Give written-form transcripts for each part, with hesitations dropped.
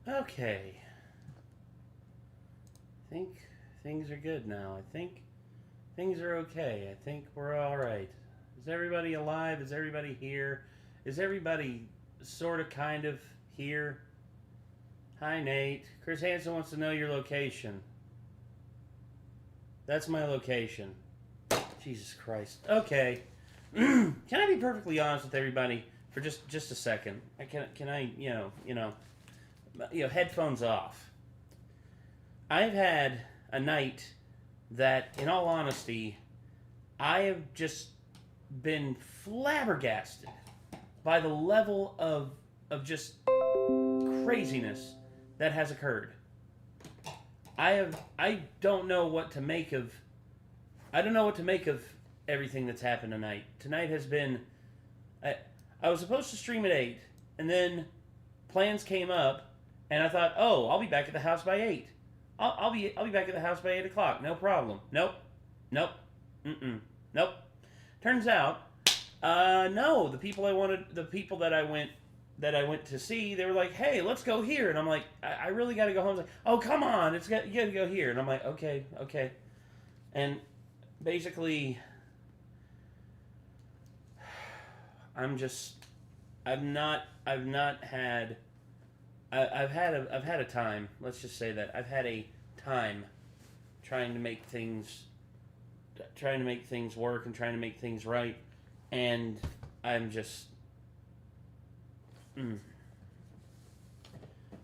Okay. I think things are good now. I think things are okay. I think we're all right. Is everybody alive? Is everybody here? Is everybody sort of kind of here? Hi, Nate. Chris Hansen wants to know your location. That's my location. Jesus Christ. Okay. Can I be perfectly honest with everybody for just a second? Can I headphones off. I've had a night that, in all honesty, I have just been flabbergasted by the level of just craziness that has occurred. I don't know what to make of I don't know what to make of everything that's happened tonight. Tonight has been I was supposed to stream at 8, and then plans came up, and I thought, oh, I'll be back at the house by 8. I'll be back at the house by 8 o'clock. No problem. Nope. Nope. Nope. Turns out, no. The people that I went to see, they were like, hey, let's go here, and I'm like, I really got to go home. Like, oh, come on, you got to go here, and I'm like, okay, and basically, I'm just, I've not had. I've had a time. Let's just say that I've had a time trying to make things work and trying to make things right, and I'm just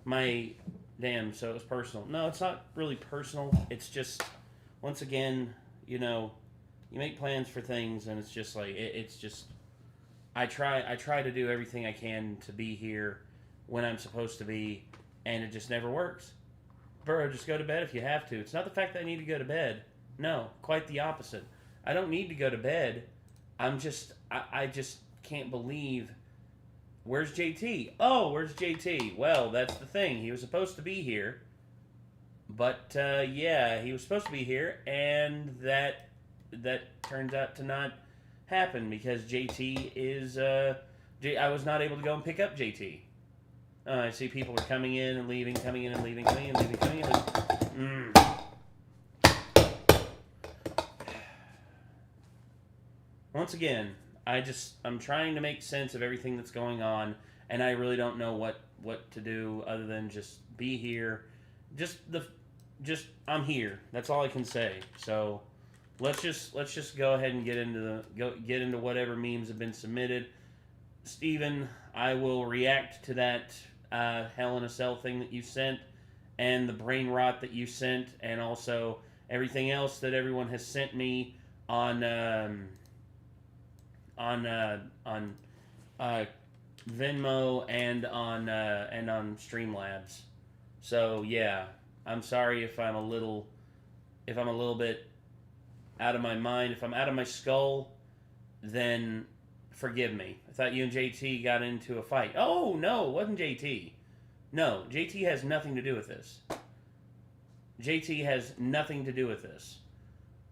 my damn. So it was personal. No, it's not really personal. It's just once again, you make plans for things, and it's just like it's just. I try to do everything I can to be here when I'm supposed to be, and it just never works. Bro, just go to bed if you have to. It's not the fact that I need to go to bed. No, quite the opposite. I don't need to go to bed. I just can't believe. Where's JT? Oh, where's JT? Well, that's the thing. He was supposed to be here, but yeah, he was supposed to be here, and that turns out to not happen because JT is. I was not able to go and pick up JT. I see people are coming in and leaving, coming in and leaving, coming in and leaving, coming in and leaving. Once again, I'm trying to make sense of everything that's going on, and I really don't know what to do other than just be here. I'm here. That's all I can say. So let's just go ahead and get into whatever memes have been submitted. Steven, I will react to that Hell in a Cell thing that you sent, and the brain rot that you sent, and also everything else that everyone has sent me on Venmo and on Streamlabs. So yeah, I'm sorry if I'm a little bit out of my mind. If I'm out of my skull, then forgive me. I thought you and JT got into a fight. Oh, no, it wasn't JT. No, JT has nothing to do with this. JT has nothing to do with this.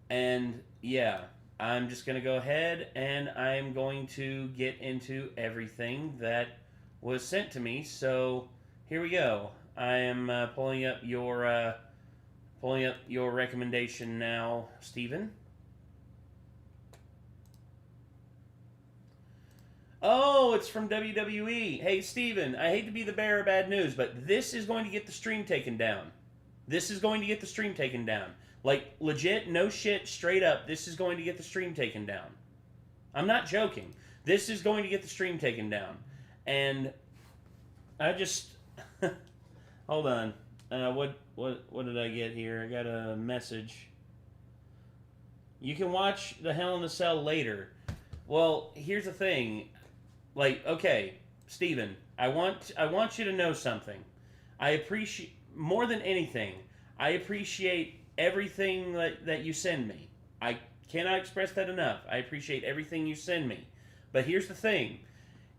And, yeah, I'm just going to go ahead and I'm going to get into everything that was sent to me. So, here we go. I am pulling up your recommendation now, Steven. Oh, it's from WWE. Hey, Steven, I hate to be the bearer of bad news, but this is going to get the stream taken down. This is going to get the stream taken down. Like, legit, no shit, straight up, this is going to get the stream taken down. I'm not joking. This is going to get the stream taken down. And I just... Hold on. What did I get here? I got a message. You can watch the Hell in the Cell later. Well, here's the thing. Like, okay, Steven, I want you to know something. I appreciate, more than anything, I appreciate everything that you send me. I cannot express that enough. I appreciate everything you send me. But here's the thing.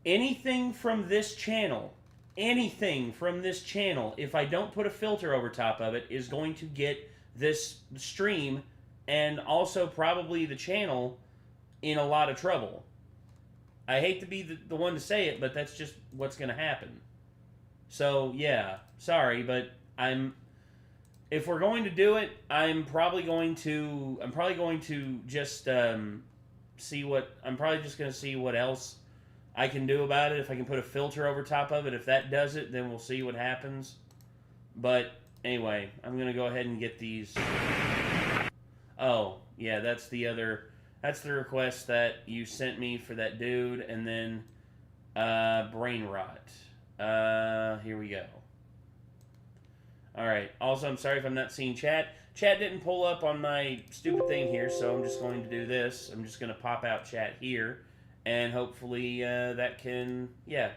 Anything from this channel, if I don't put a filter over top of it, is going to get this stream and also probably the channel in a lot of trouble. I hate to be the one to say it, but that's just what's going to happen. So yeah, sorry, but if we're going to do it, I'm probably going to just see what I'm probably just going to see what else I can do about it. If I can put a filter over top of it, if that does it, then we'll see what happens. But anyway, I'm going to go ahead and get these. Oh, yeah, that's the request that you sent me for that dude, and then brain rot. Here we go. Alright, also I'm sorry if I'm not seeing chat. Chat didn't pull up on my stupid thing here, so I'm just going to do this. I'm just going to pop out chat here, and hopefully that can, yeah,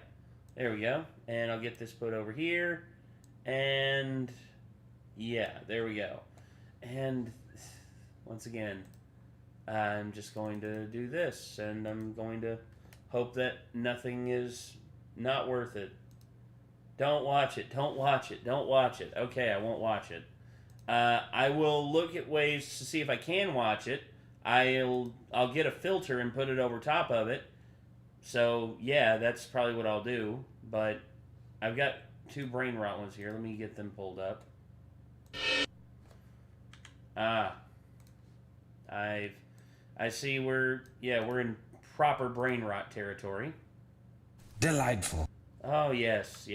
there we go. And I'll get this put over here, and yeah, there we go. And once again, I'm just going to do this, and I'm going to hope that nothing is not worth it. Don't watch it. Don't watch it. Don't watch it. Okay, I won't watch it. I will look at ways to see if I can watch it. I'll get a filter and put it over top of it. So, yeah, that's probably what I'll do. But I've got 2 brain rot ones here. Let me get them pulled up. I see we're in proper brain rot territory. Delightful. Oh, yes.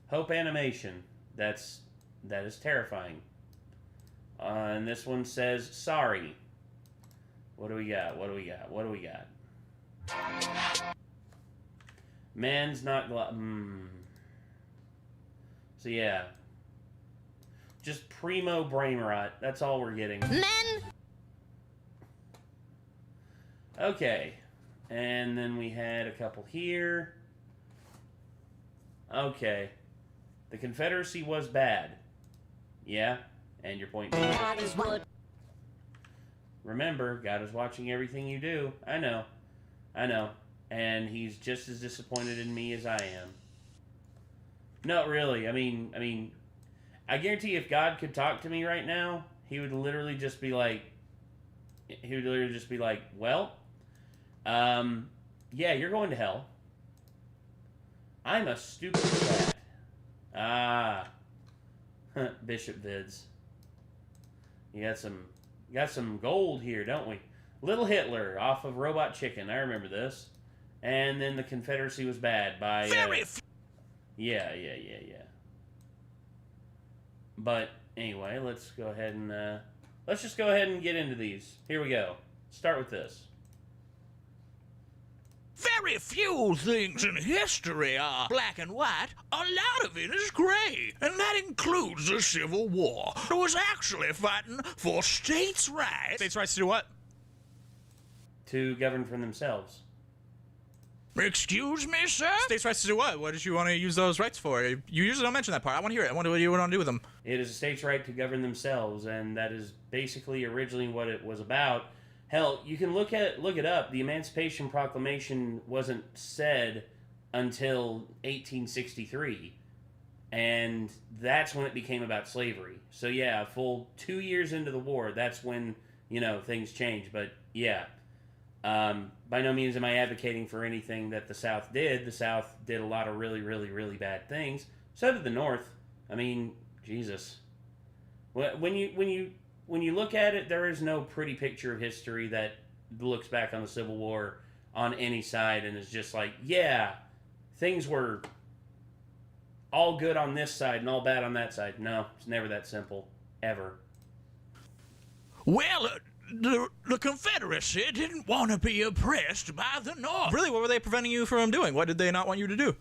Hope Animation. That is terrifying. And this one says, sorry. What do we got? Man's not So, yeah. Just primo brain rot. That's all we're getting. Men! Okay. And then we had a couple here. Okay. The Confederacy was bad. Yeah? And your point being... God is what? Remember, God is watching everything you do. I know. And he's just as disappointed in me as I am. No, really. I mean, I guarantee if God could talk to me right now, he would literally just be like, well... yeah, you're going to hell. I'm a stupid cat. Bishop Vids. You got some gold here, don't we? Little Hitler off of Robot Chicken. I remember this. And then the Confederacy was bad by. Yeah. But anyway, let's just go ahead and get into these. Here we go. Start with this. Very few things in history are black and white. A lot of it is gray, and that includes the Civil War. It was actually fighting for states' rights. States' rights to do what? To govern for themselves. Excuse me, sir? States' rights to do what? What did you want to use those rights for? You usually don't mention that part. I want to hear it. I wonder what you want to do with them. It is a state's right to govern themselves, and that is basically originally what it was about. Hell, you can look it up. The Emancipation Proclamation wasn't said until 1863, and that's when it became about slavery. So yeah, a full 2 years into the war, that's when, things changed. But yeah, by no means am I advocating for anything that the South did. The South did a lot of really, really, really bad things. So did the North. I mean, Jesus. When you look at it, there is no pretty picture of history that looks back on the Civil War on any side and is just like, yeah, things were all good on this side and all bad on that side. No, it's never that simple. Ever. Well, the Confederacy didn't want to be oppressed by the North. Really? What were they preventing you from doing? What did they not want you to do?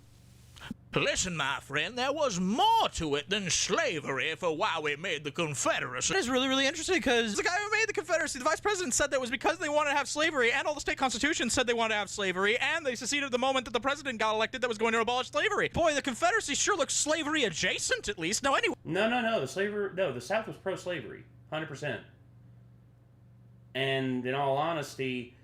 Listen, my friend, there was more to it than slavery for why we made the Confederacy. That is really, really interesting, because the guy who made the Confederacy, the vice president, said that was because they wanted to have slavery, and all the state constitutions said they wanted to have slavery, and they seceded the moment that the president got elected that was going to abolish slavery. Boy, the Confederacy sure looks slavery adjacent, at least. Now, anyway. No. The South was pro-slavery, 100%. And in all honesty,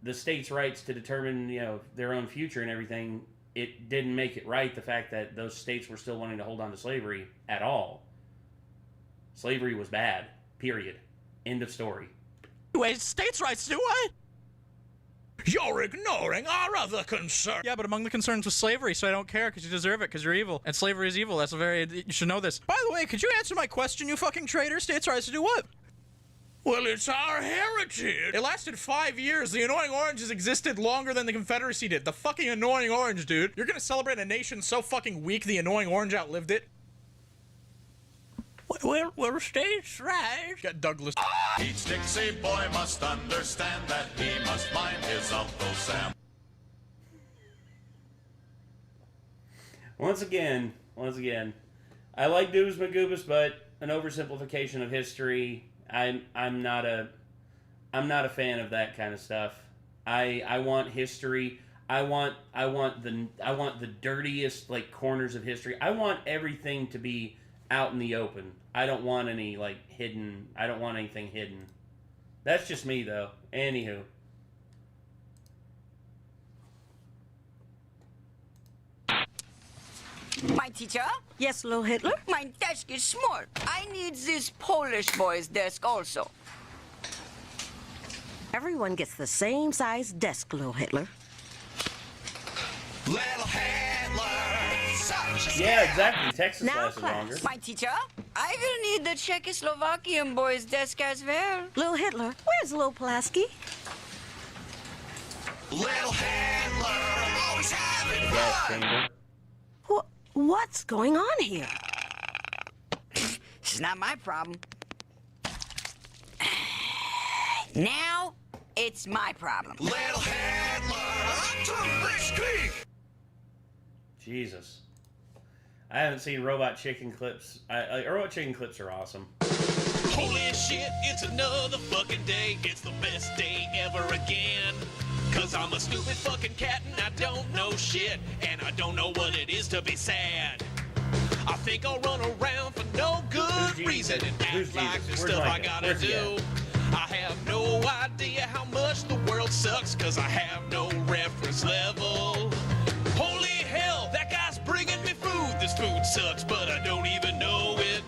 the states' rights to determine, their own future and everything, it didn't make it right, the fact that those states were still wanting to hold on to slavery at all. Slavery was bad. Period. End of story. Anyway, states' rights do what? You're ignoring our other concern. Yeah, but among the concerns was slavery, so I don't care because you deserve it because you're evil. And slavery is evil. That's a very... You should know this. By the way, could you answer my question, you fucking traitor? States' rights to do what? Well, it's our heritage. It lasted 5 years. The Annoying Orange has existed longer than the Confederacy did. The fucking Annoying Orange, dude. You're gonna celebrate a nation so fucking weak the Annoying Orange outlived it? Well, states' rights. Got Douglas. Each Dixie boy must understand that he must mind his Uncle Sam. Once again, I like Doobs McGoobus, but an oversimplification of history. I'm not a fan of that kind of stuff. I want history. I want the dirtiest like corners of history. I want everything to be out in the open. I don't want any like hidden. I don't want anything hidden. That's just me though. Anywho. My teacher? Yes, little Hitler? My desk is small. I need this Polish boy's desk also. Everyone gets the same size desk, little Hitler. Little Hitler, such a Yeah, exactly. Texas Now, lasted class. longer. My teacher? I will need the Czechoslovakian boy's desk as well. Little Hitler, where's little Pulaski? little Hitler, always having Gas fun. chamber. What's going on here? It's not my problem. Now, it's my problem. Little Hitler, to this creek. Jesus. I haven't seen Robot Chicken clips. Robot Chicken clips are awesome. Holy shit, it's another fucking day. It's the best day ever again. Cause I'm a stupid fucking cat and I don't know shit. And I don't know what it is to be sad. I think I'll run around for no good reason and act like the stuff I gotta do. I have no idea how much the world sucks cause I have no reference level. Holy hell, that guy's bringing me food. This food sucks, but I don't even know it.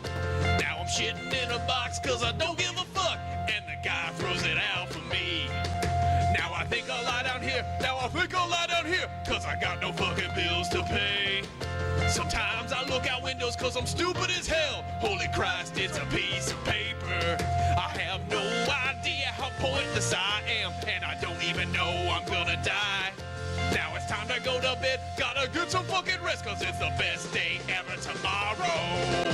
Now I'm shitting in a box cause I don't give a fuck. And the guy throws it out for me. Now I think I'll lie down here. Cause I got no fucking bills to pay. Sometimes I look out windows cause I'm stupid as hell. Holy Christ, it's a piece of paper. I have no idea how pointless I am. And I don't even know I'm gonna die. Now it's time to go to bed. Gotta get some fucking rest cause it's the best day ever tomorrow.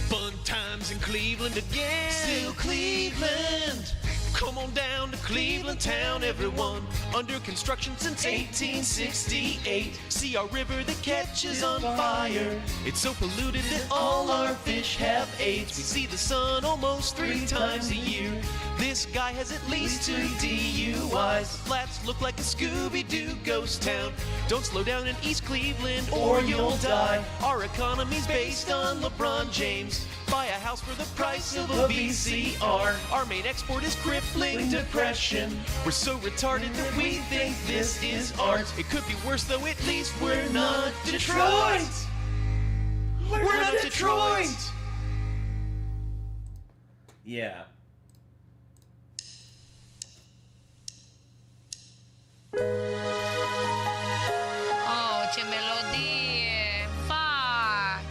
Fun times in Cleveland again. Still Cleveland. Come on down to Cleveland town, everyone. Under construction since 1868. See our river that catches on fire. It's so polluted that all our fish have AIDS. We see the sun almost 3 times a year. This guy has at least 2 DUIs. Flats look like a Scooby-Doo ghost town. Don't slow down in East Cleveland or you'll die. Our economy's based on LeBron James. Buy a house for the price of a VCR. Our main export is crippling depression. We're so retarded that we think this is art. It could be worse though, at least we're not Detroit. We're not Detroit. Yeah. Oh, c'è melodie. Fuck.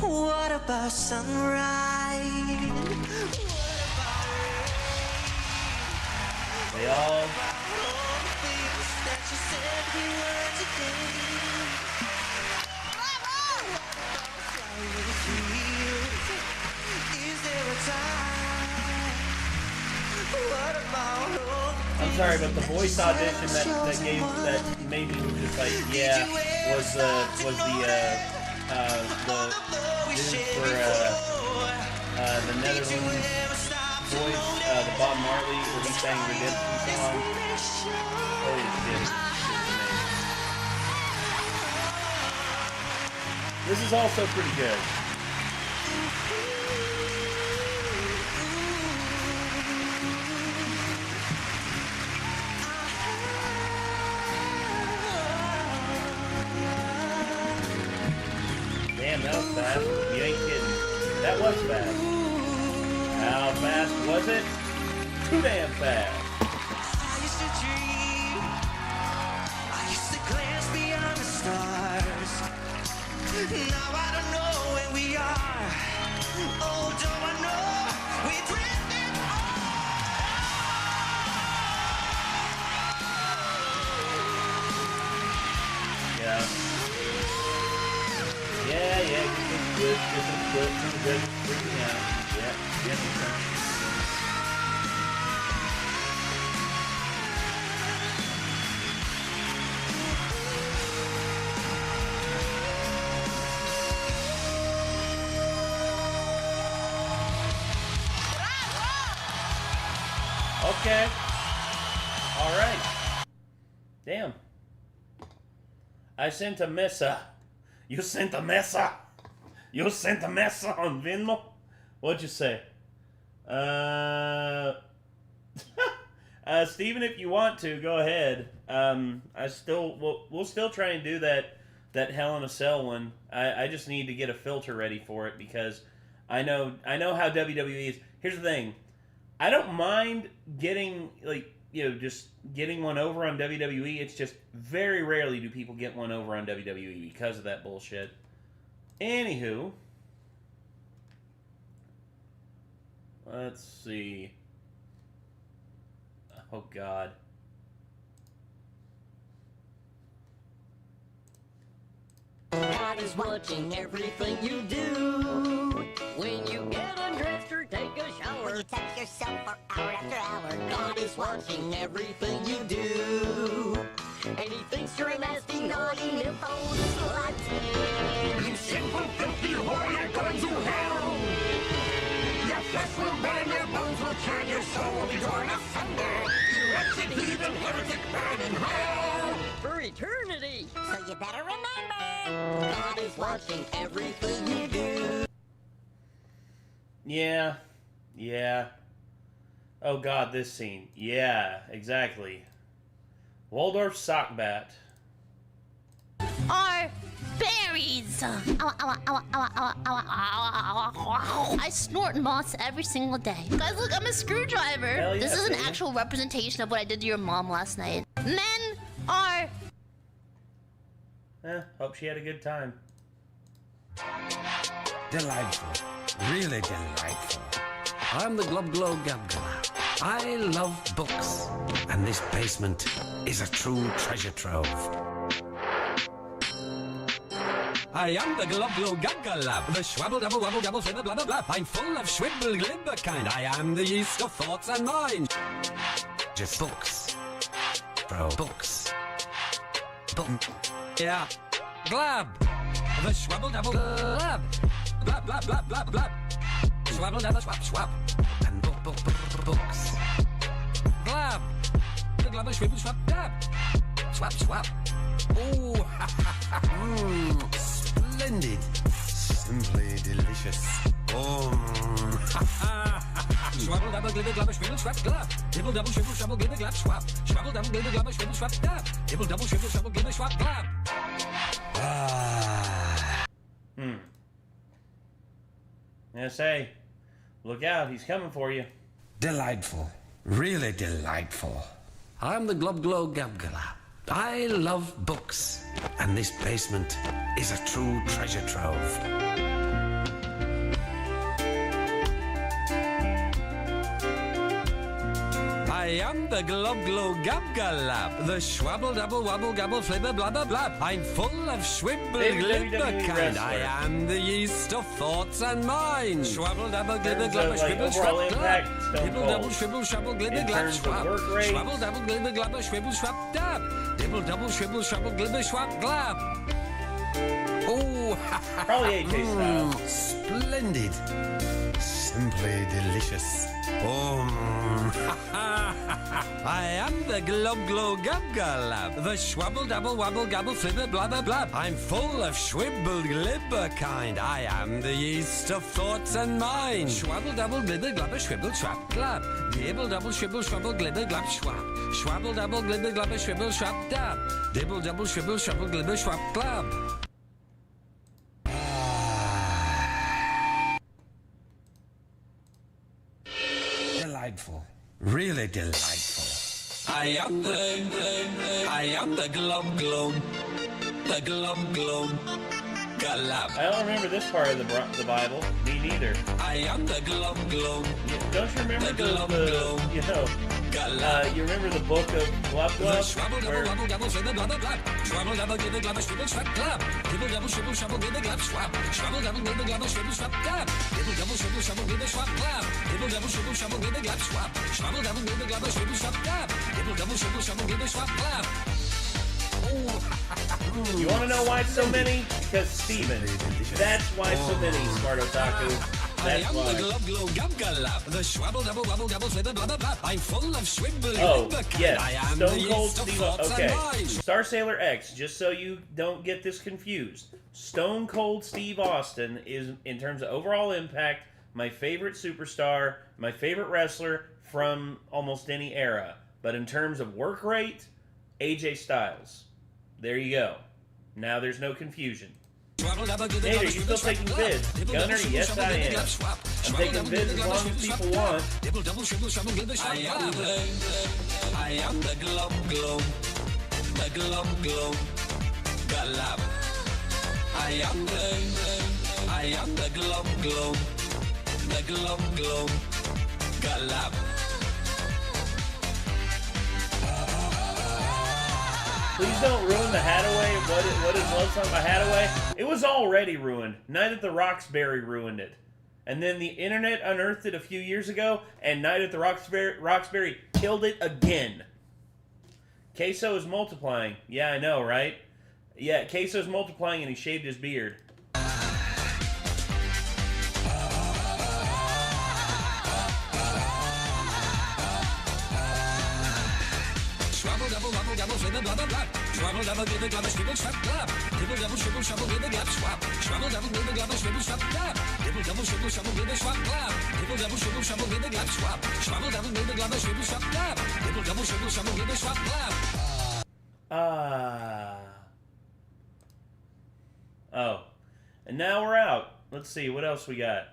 What about sunrise? They all. All the things that you said we were today. Is there a time? What about all the I'm sorry, but the voice audition that made me just like, yeah, was the dude for the Netherlands voice, the Bob Marley, where he sang Redemption song. Holy shit. This is also pretty good. Damn, Damn, that was fast. You ain't kidding. That was fast. How fast was it? Too damn fast. I used to dream, I used to glance beyond the stars. Now I don't know where we are. Oh, don't I know we're drifting Yeah. Yeah, it's good, freaking out. Yeah. Okay. All right. Damn. I sent a messa. You sent a messa. You sent a messa on Venmo. What'd you say? Steven, if you want to, go ahead. We'll still try and do that Hell in a Cell one. I just need to get a filter ready for it because I know how WWE is. Here's the thing. I don't mind getting just getting one over on WWE. It's just very rarely do people get one over on WWE because of that bullshit. Anywho, let's see. Oh God. God is watching everything you do. When you get undressed or take a shower, when you touch yourself for hour after hour, God is watching everything you do. And he thinks you're a nasty, naughty, nympho slut. You sinful, filthy whore, you're going to hell. Your flesh will burn, your bones will churn, your soul will be torn asunder. You wretched heathen, heretic, burn in hell. For eternity. So you better remember, God is watching everything you do. Yeah. Oh God, this scene. Yeah, exactly. Waldorf sock bat. Are berries. I snort moss every single day. Guys, look, I'm a screwdriver. Hell yeah, This is an baby. actual representation of what I did to your mom last night. Men are... Hope she had a good time. Delightful. Really delightful. I'm the Glub Glow Gabgala. I love books. And this basement is a true treasure trove. I am the Glub Glow Gabgala. The schwabble double wabble gabble flibber blabber blab. I'm full of schwibble glibber kind. I am the yeast of thoughts and mind. Just books. Bro. Books. Book. Yeah. Glab. The schwabble double glab. Blab, blab, blab, blab, blab. Schwabble double swap, swap. And books. Glab. The glabber schwibble swap, dab. Swap, swap. Oh, splendid. Simply delicious. Oh, Schwabble double glibber glabber schwibble swap glab. Dibble double shibble shubble glibber glab swap. Schwabble double glibber glabber schwibble swap dab. Dibble double shibble shubble glibber swap glab. Say, look out, he's coming for you. Delightful. Really delightful. I'm the Glub Glow Gabgala. I love books. And this basement is a true treasure trove. I am the Glub Glow Gabgalab, the schwabble double wabble gabble flibber blabber blab. I'm full of schwibble glibber kind. I am the yeast of thoughts and mind. Schwabble double glibber glabber schwibble schwab glab. Dibble double shwibble shwabble glibber glab schwab. Schwabble double glibber glabber schwibble schwab dab. Dibble double shwibble shwabble glibber schwab glab. Oh, Probably AK style. Splendid. Simply delicious. I am the Glub Glow Gabgalab, the schwabble double wabble gabble flibber blabber blab. I'm full of schwibble glibber kind. I am the yeast of thoughts and mind. Schwabble double glibber glabber schwibble schwab glab. Dibble double shwibble schwabble glibber glab schwab. Schwabble double glibber glabber schwibble schwab dab. Dibble double shwibble schwabble glibber schwab glab. delightful. Really delightful. I am the glum glum. The glum glum. Galab. I don't remember this part of the Bible. Me neither. I am the glum glum. Don't you remember the glum glum? You know, you remember the book of Glub Glub? Schwabble double wobble double flibble blubber blab. Schwabble double give a glubber shwibble schwab glab. Dibble double shwibble shwabble give a glab schwab. Schwabble double give a glubber shwibble schwab glab. Dibble double shwibble shwabble give a schwab glab. Dibble double shwibble shwabble give a glab schwab. Schwabble double give a glubber shwibble schwab glab. Dibble double shwibble shwabble give a schwab glab. You want to know why so many? Because Steven. That's why so many, Smart Otaku. That's why. I'm full of swibble. Oh, yes. Stone Cold Steve. Okay. Star Sailor X, just so you don't get this confused. Stone Cold Steve Austin is, in terms of overall impact, my favorite superstar, my favorite wrestler from almost any era. But in terms of work rate, AJ Styles. There you go. Now there's no confusion. Hey, are you still taking bids? Gunner, yes I am. I'm taking bids as long as people want. I am the glum glum. The glum glum. Galab. I am the glum glum. The glum glum. Galab. Please don't ruin the Hadaway. What it was on the Hadaway? It was already ruined. Night at the Roxbury ruined it. And then the internet unearthed it a few years ago, and Night at the Roxbury killed it again. Queso is multiplying. Yeah, I know, right? Yeah, Queso's multiplying and he shaved his beard. Double flibble blubber blab. Schwabble double give a glubber shwibble schwab glab. Dibble double shwibble shwabble give a glab schwab. Schwabble double give a glubber shwibble schwab glab. Dibble double shwibble shwabble give a schwab glab. Dibble double shwibble shwabble give a glab schwab. Schwabble double give a glubber shwibble schwab glab. Dibble double shwibble shwabble give a schwab glab. Oh. And now we're out. Let's see, what else we got?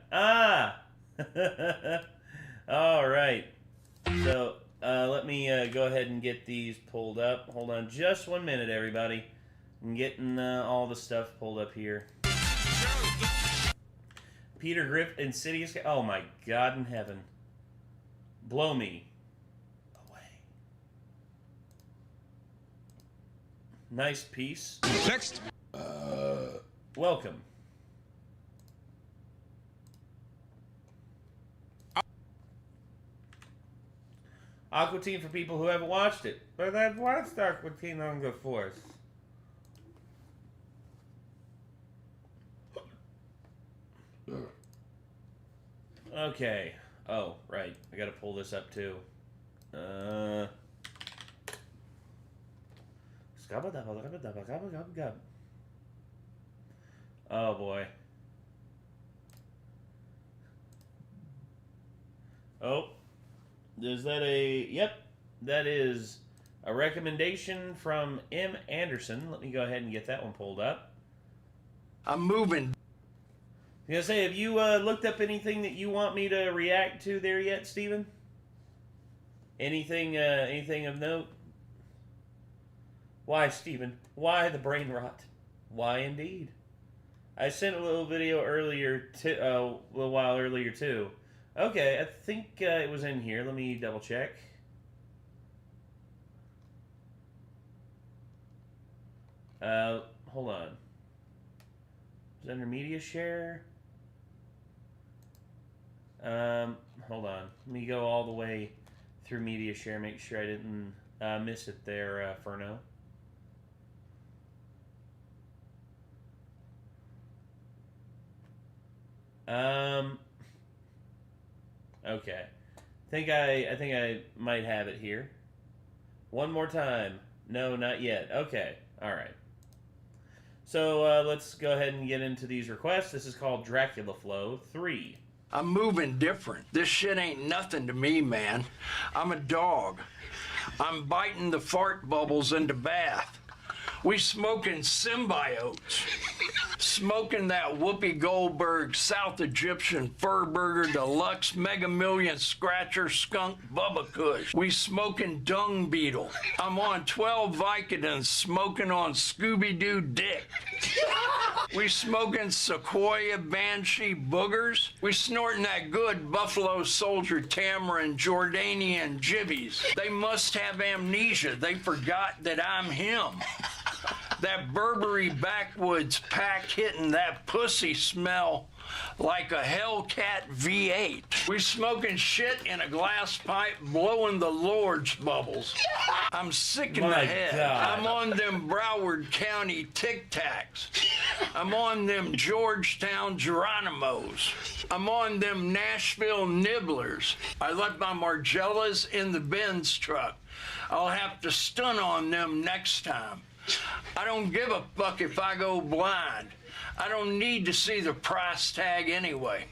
Alright. So, let me go ahead and get these pulled up. Hold on just 1 minute, everybody. I'm getting all the stuff pulled up here. Peter Griff, Insidious. Oh my God in heaven. Blow me away. Nice piece. Next. Welcome. Aqua Teen for people who haven't watched it. But I've watched Aqua Teen on the Force. Okay. Oh, right. I gotta pull this up too. Oh boy. Oh. Is that a... Yep. That is a recommendation from M. Anderson. Let me go ahead and get that one pulled up. I'm moving. I was gonna say, have you looked up anything that you want me to react to there yet, Steven? Anything of note? Why, Steven? Why the brain rot? Why indeed? I sent a little video earlier, a little while earlier too. Okay, I think it was in here. Let me double check. Hold on. Is it under media share? Hold on. Let me go all the way through media share. Make sure I didn't miss it there, Furno. Okay. I think I might have it here. One more time. No, not yet. Okay. All right. So let's go ahead and get into these requests. This is called Dracula Flow 3. I'm moving different. This shit ain't nothing to me, man. I'm a dog. I'm biting the fart bubbles into bath. We smoking symbiotes. Smoking that Whoopi Goldberg South Egyptian Fur Burger Deluxe Mega Million Scratcher Skunk Bubba Kush. We smoking dung beetle. I'm on 12 Vicodins smoking on Scooby-Doo dick. We smoking Sequoia Banshee boogers. We snorting that good Buffalo Soldier Tamarind Jordanian jibbies. They must have amnesia. They forgot that I'm him. That Burberry backwoods pack hitting that pussy smell like a Hellcat V8. We smoking shit in a glass pipe, blowing the Lord's bubbles. I'm sick in the head. God. I'm on them Broward County Tic Tacs. I'm on them Georgetown Geronimos. I'm on them Nashville Nibblers. I left my Margellas in the Benz truck. I'll have to stun on them next time. I don't give a fuck if I go blind. I don't need to see the price tag anyway.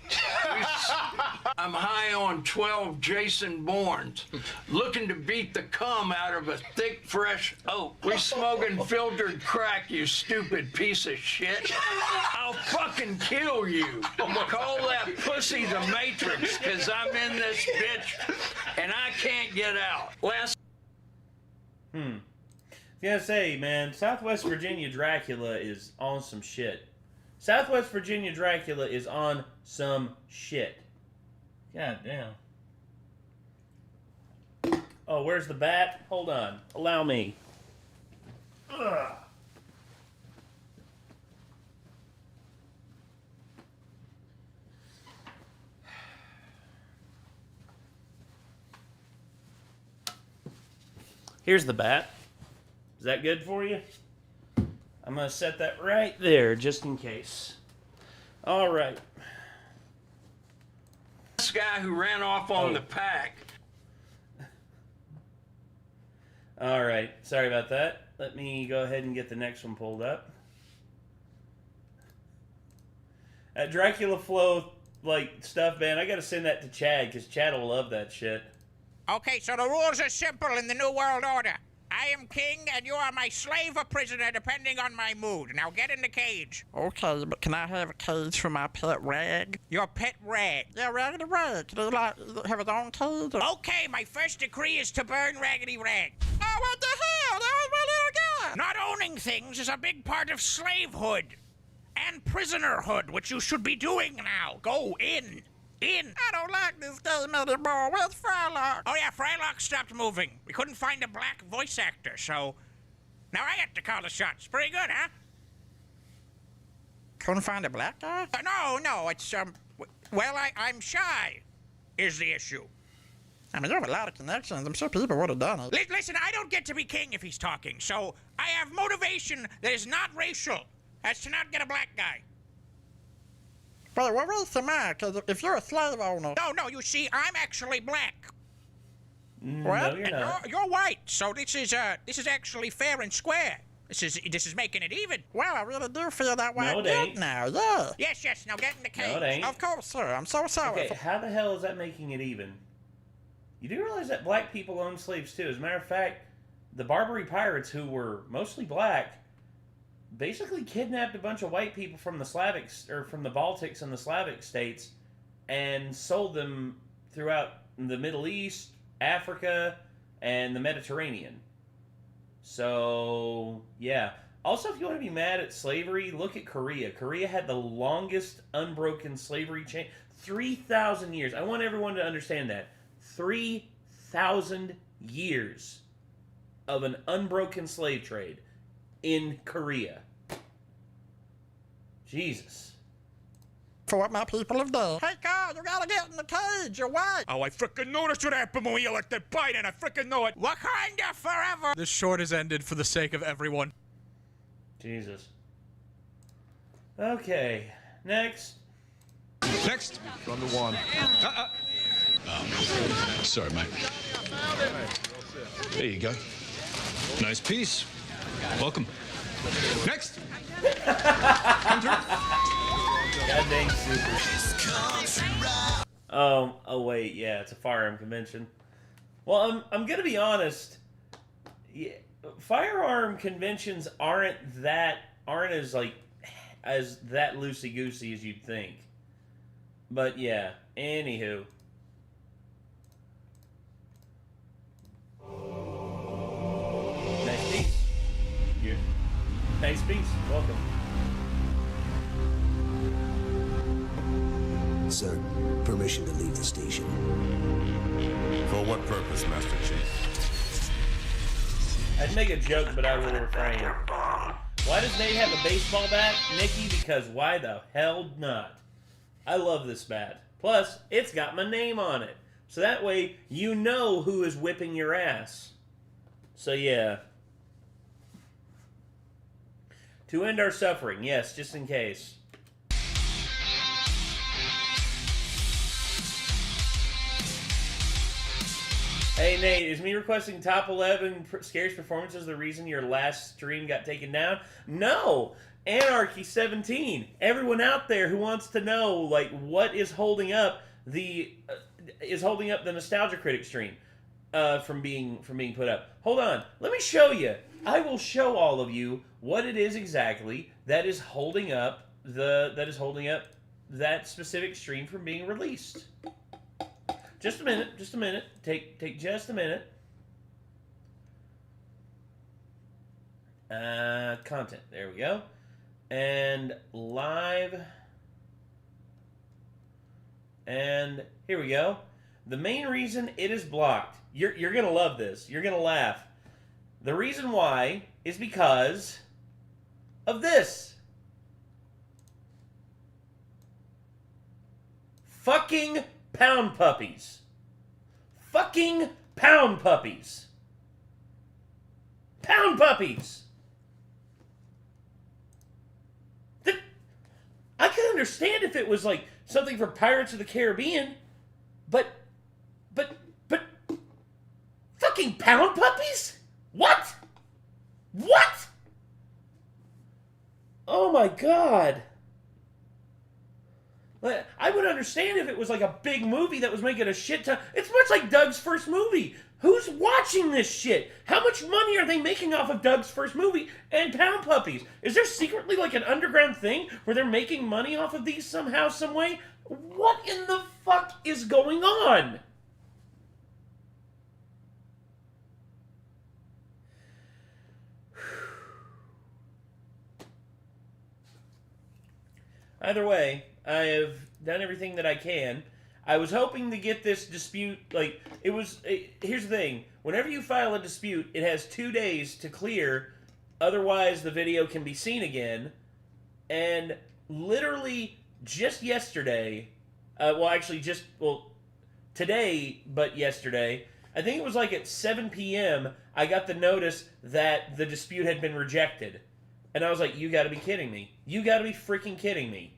I'm high on 12 Jason Bournes, looking to beat the cum out of a thick, fresh oak. We smoking filtered crack, you stupid piece of shit. I'll fucking kill you. Call that pussy the Matrix, because I'm in this bitch and I can't get out. I was gonna say, man, Southwest Virginia Dracula is on some shit. Southwest Virginia Dracula is on some shit. God damn. Oh, where's the bat? Hold on. Allow me. Ugh. Here's the bat. Is that good for you? I'm going to set that right there just in case. All right. This guy who ran off on the pack. All right. Sorry about that. Let me go ahead and get the next one pulled up. That Dracula Flow stuff, man, I got to send that to Chad because Chad will love that shit. Okay, so the rules are simple in the New World Order. I am king, and you are my slave or prisoner, depending on my mood. Now get in the cage. Okay, but can I have a cage for my pet Rag? Your pet Rag? Yeah, Raggedy Rag. Can he, have his own cage? Or... Okay, my first decree is to burn Raggedy Rag. Oh, what the hell? That was my little guy. Not owning things is a big part of slavehood. And prisonerhood, which you should be doing now. Go in. I don't like this game anymore. Where's Frylock? Oh yeah, Frylock stopped moving. We couldn't find a black voice actor, so now I get to call the shots. Pretty good, huh? Couldn't find a black guy? No, it's well, I'm shy, is the issue. I mean, you have a lot of connections. I'm sure people would have done it. Listen, I don't get to be king if he's talking, so I have motivation that is not racial, as to not get a black guy. But what race am I? Because if you're a slave owner... No, you see, I'm actually black. What? No, you're not. You're white, so this is actually fair and square. This is making it even. Well, I really do feel that way. No, it ain't. Now, yeah. Yes, now get in the cage. No, it ain't. Of course, sir. I'm so sorry. Okay, how the hell is that making it even? You do realize that black people own slaves, too. As a matter of fact, the Barbary pirates, who were mostly black, basically kidnapped a bunch of white people from the Slavics, or from the Baltics and the Slavic states, and sold them throughout the Middle East, Africa, and the Mediterranean. So, yeah. Also, if you want to be mad at slavery, look at Korea. Korea had the longest unbroken slavery chain. 3,000 years. I want everyone to understand that. 3,000 years of an unbroken slave trade in Korea. Jesus. For what my people have done. Hey, Carl, you gotta get in the cage. You're white. Oh, I frickin' noticed what happened when we elected Biden. I frickin' know it. Wakanda forever. This short is ended for the sake of everyone. Jesus. Okay. Next. Next. From the one. Sorry, mate. There you go. Nice piece. Welcome. Next. God dang super. Oh wait, yeah, it's a firearm convention. Well, I'm gonna be honest. Yeah, firearm conventions aren't as that loosey goosey as you'd think. But yeah, anywho. Nice piece. Yeah. Nice piece. Welcome. Sir, permission to leave the station. For what purpose, Master Chief? I'd make a joke, but I will refrain. Why does Nate have a baseball bat, Nikki? Because why the hell not? I love this bat. Plus, it's got my name on it. So that way, you know who is whipping your ass. So yeah. To end our suffering, yes, just in case. Hey Nate, is me requesting top 11 scariest performances the reason your last stream got taken down? No! Anarchy 17. Everyone out there who wants to know, like, what is holding up the Nostalgia Critic stream from being put up. Hold on, let me show you. I will show all of you what it is exactly that is holding up that specific stream from being released. Just a minute. Take just a minute. Content. There we go. And live. And here we go. The main reason it is blocked. You're gonna love this. You're gonna laugh. The reason why is because of this. Fucking pound puppies. Fucking pound puppies. Pound puppies. I could understand if it was like something for Pirates of the Caribbean, but fucking pound puppies? What? What? Oh my god. I would understand if it was like a big movie that was making a shit ton. It's much like Doug's first movie. Who's watching this shit? How much money are they making off of Doug's first movie and Pound Puppies? Is there secretly like an underground thing where they're making money off of these somehow, some way? What in the fuck is going on? Either way, I have done everything that I can. I was hoping to get this dispute, like, here's the thing. Whenever you file a dispute, it has 2 days to clear, otherwise the video can be seen again. And literally just yesterday, today, but yesterday, I think it was like at 7 p.m., I got the notice that the dispute had been rejected. And I was like, you gotta be kidding me. You gotta be freaking kidding me.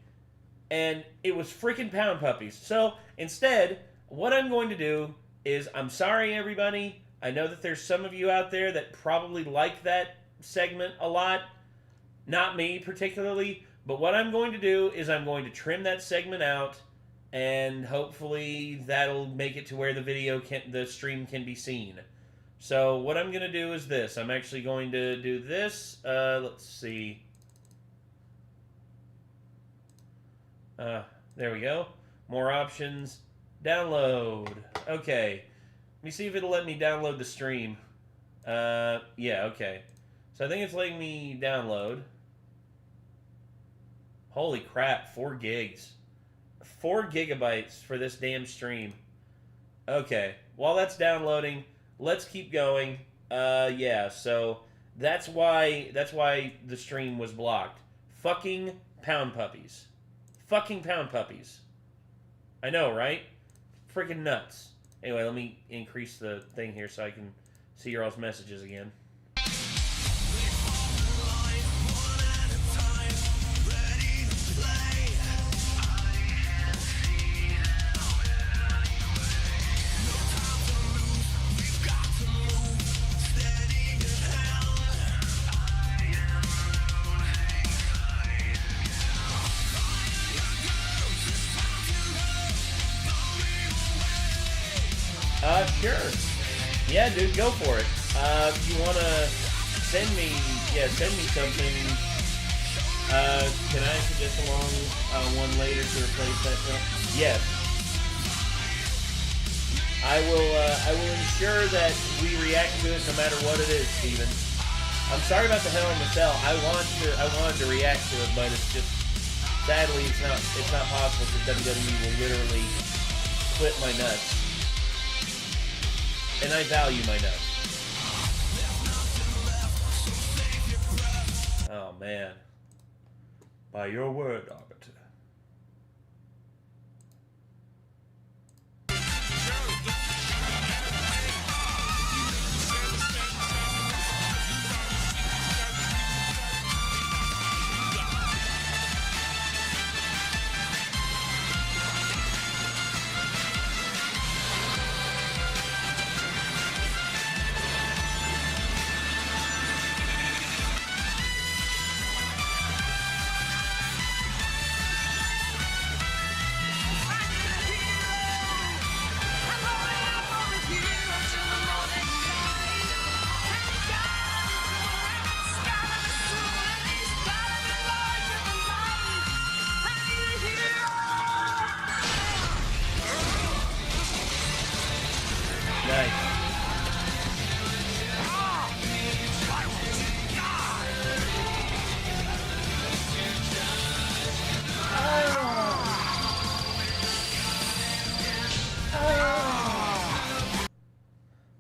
And it was freaking Pound Puppies. So, instead, what I'm going to do is, I'm sorry everybody, I know that there's some of you out there that probably like that segment a lot. Not me particularly, but what I'm going to do is I'm going to trim that segment out, and hopefully that'll make it to where the stream can be seen. So, what I'm going to do is this. I'm actually going to do this. Let's see. There we go. More options. Download. Okay. Let me see if it'll let me download the stream. Yeah, okay. So I think it's letting me download. Holy crap, 4 gigs. 4 gigabytes for this damn stream. Okay. While that's downloading, let's keep going. Yeah, so that's why the stream was blocked. Fucking Pound Puppies. Fucking Pound Puppies. I know, right? Freaking nuts. Anyway, let me increase the thing here so I can see your all's messages again. Sure. Yeah, dude, go for it. If you wanna send me something. Can I suggest a long one later to replace that film? Yes. I will ensure that we react to it no matter what it is, Steven. I'm sorry about the Hell in the Cell. I wanted to react to it, but it's just sadly it's not possible because WWE will literally clip my nuts. And I value my nuts. Oh man. By your word, Arbiter.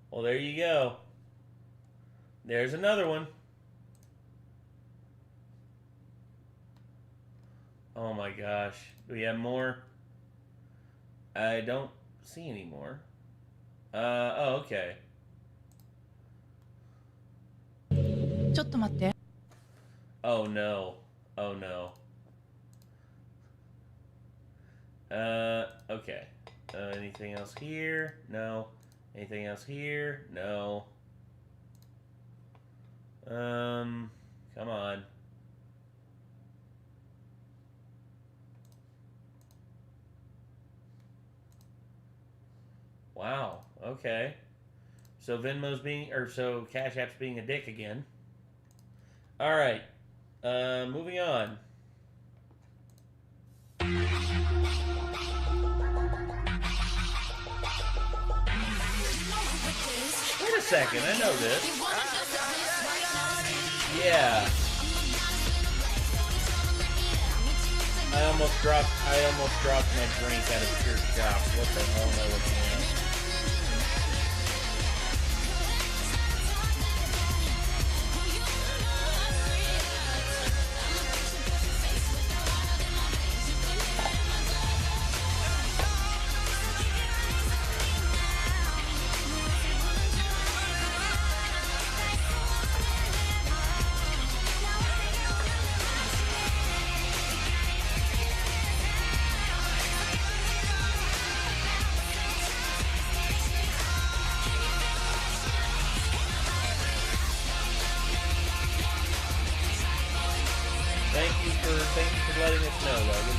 Well, there you go. There's another one. Oh my gosh. Do we have more? I don't see any more. Oh, okay. ちょっと待って。 Oh no. Oh no. Okay. Anything else here? No. Anything else here? No. Come on. Wow. Okay. So Venmo's being, or so Cash App's being a dick again. All right. Moving on. Wait a second, I know this. Yeah. I almost dropped my drink out of pure shock. What the hell am I looking at? Thank you for letting us know, Logan.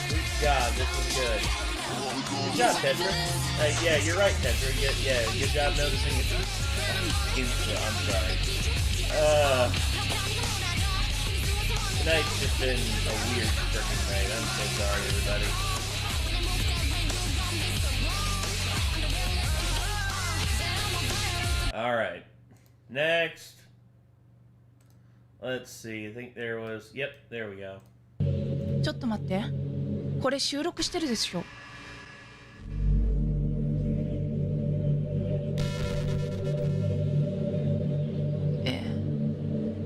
Good job, this was good. Good job, Tetra. Yeah, you're right, Tetra. Yeah, good job noticing it. I'm sorry. Tonight's just been a weird freaking night. I'm so sorry, everybody. Alright. Next. Let's see. I think there was... Yep, there we go. ちょっと待って。これ収録してるでしょ。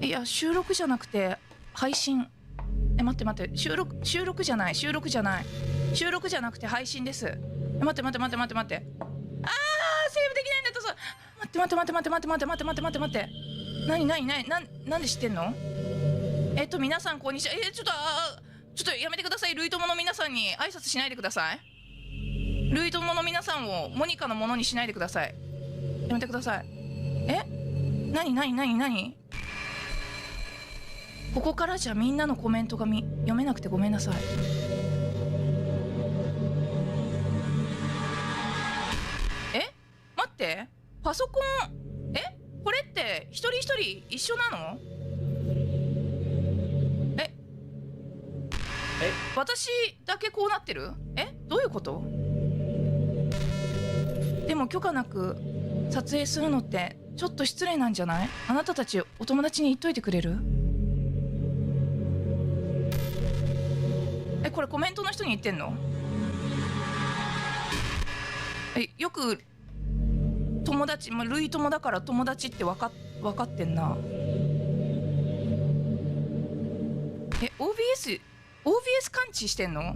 いや、収録じゃなくて配信。待って収録じゃない収録じゃなくて配信です。待って。ああ、セーブできないんだとさ。待って。なんで知ってんの？皆さんこんにちは。ちょっとやめてください。ルイ友の皆さんに挨拶しないでください。ルイ友の皆さんをモニカのものにしないでください。やめてください。何ここからじゃみんなのコメントが読めなくてごめんなさい。待って、パソコン、これって一人一人一緒なの？私だけこうなってる？どういうこと？でも許可なく撮影するのってちょっと失礼なんじゃない？あなたたちお友達に言っといてくれる？これコメントの人に言ってんの？よく友達、類友だから友達って分かってんな。OBS 感知してんの？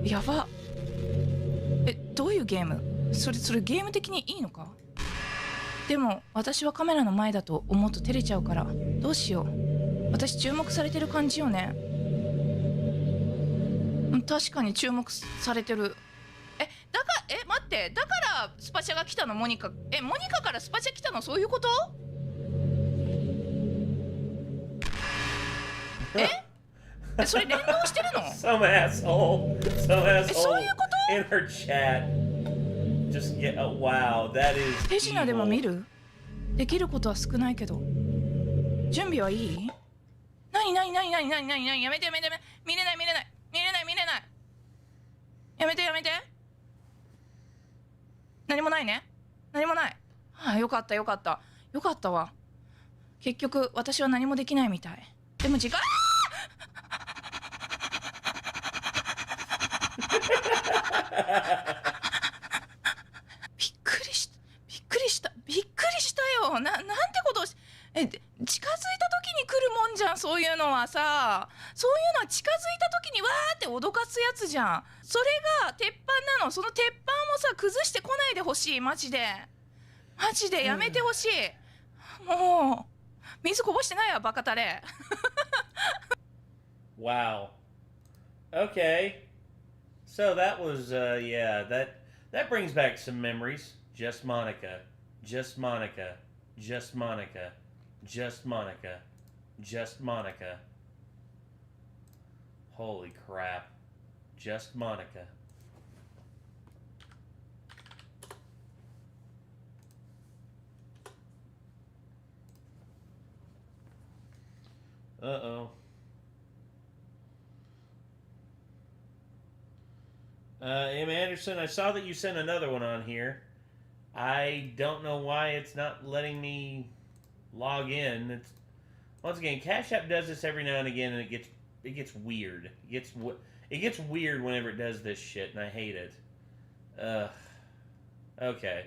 やば。どういうゲーム？それゲーム的にいいのか？でも私はカメラの前だと思うと照れちゃうからどうしよう。私注目されてる感じよね。確かに注目されてる。待って、だからスパチャが来たの？モニカからスパチャ来たの？そういうこと？それ連動してるの？ Some asshole そういうこと？ in her chat just get wow that is 手品でも見る？できることは少ないけど準備はいい？何やめて見れないやめて何もないね。何もない。よかったわ。結局私は何もできないみたい。でも時間びっくりしたよ。なんてことを近づいた時に来るもんじゃん。そういうのはさ、そういうのは近づいた時にわーって脅かすやつじゃん。それが鉄板なの。その鉄板もさ崩してこないでほしい。マジでやめてほしい。もう水こぼしてないわバカタレ。Wow. Okay. So that was yeah, that brings back some memories. Just Monica. Holy crap. Just Monica. Uh-oh. M. Anderson, I saw that you sent another one on here. I don't know why it's not letting me log in. It's once again, Cash App does this every now and again, and it gets weird. It gets weird whenever it does this shit, and I hate it. Okay.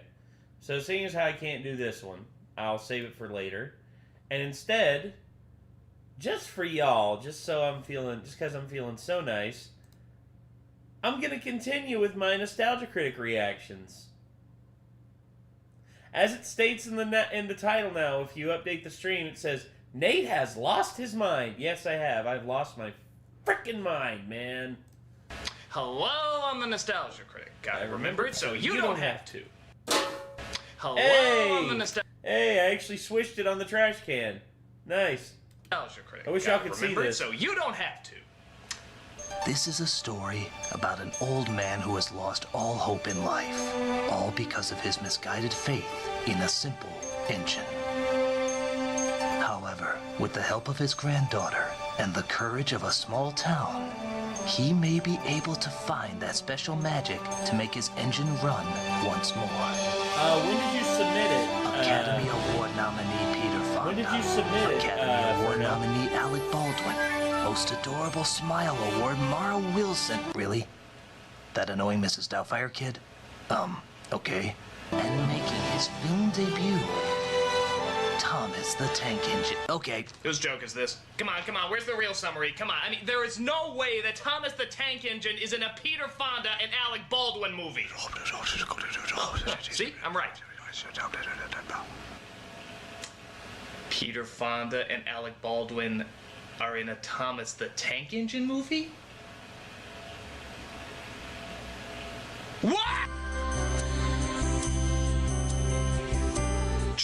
So seeing as how I can't do this one, I'll save it for later, and instead, just for y'all, just because I'm feeling so nice, I'm gonna continue with my Nostalgia Critic reactions. As it states in the title now, if you update the stream, it says, Nate has lost his mind. Yes, I have. I've lost my frickin' mind, man. Hello, I'm the Nostalgia Critic. I remember it, so you don't have to. Hello, I'm the Nostalgia. Hey, I actually switched it on the trash can. Nice. Critic. I wish y'all could see Remember this. it, so you don't have to. This is a story about an old man who has lost all hope in life, all because of his misguided faith in a simple engine. However, with the help of his granddaughter and the courage of a small town, he may be able to find that special magic to make his engine run once more. When did you submit it? Academy Award nominee Peter Fonda. When did you submit it? Academy Award nominee Alec Baldwin. Most Adorable Smile Award Mara Wilson. Really? That annoying Mrs. Doubtfire kid? Okay. And making his film debut, Thomas the Tank Engine. Okay. Whose joke is this? Come on, where's the real summary? Come on, I mean, there is no way that Thomas the Tank Engine is in a Peter Fonda and Alec Baldwin movie. See? I'm right. Peter Fonda and Alec Baldwin are in a Thomas the Tank Engine movie? What?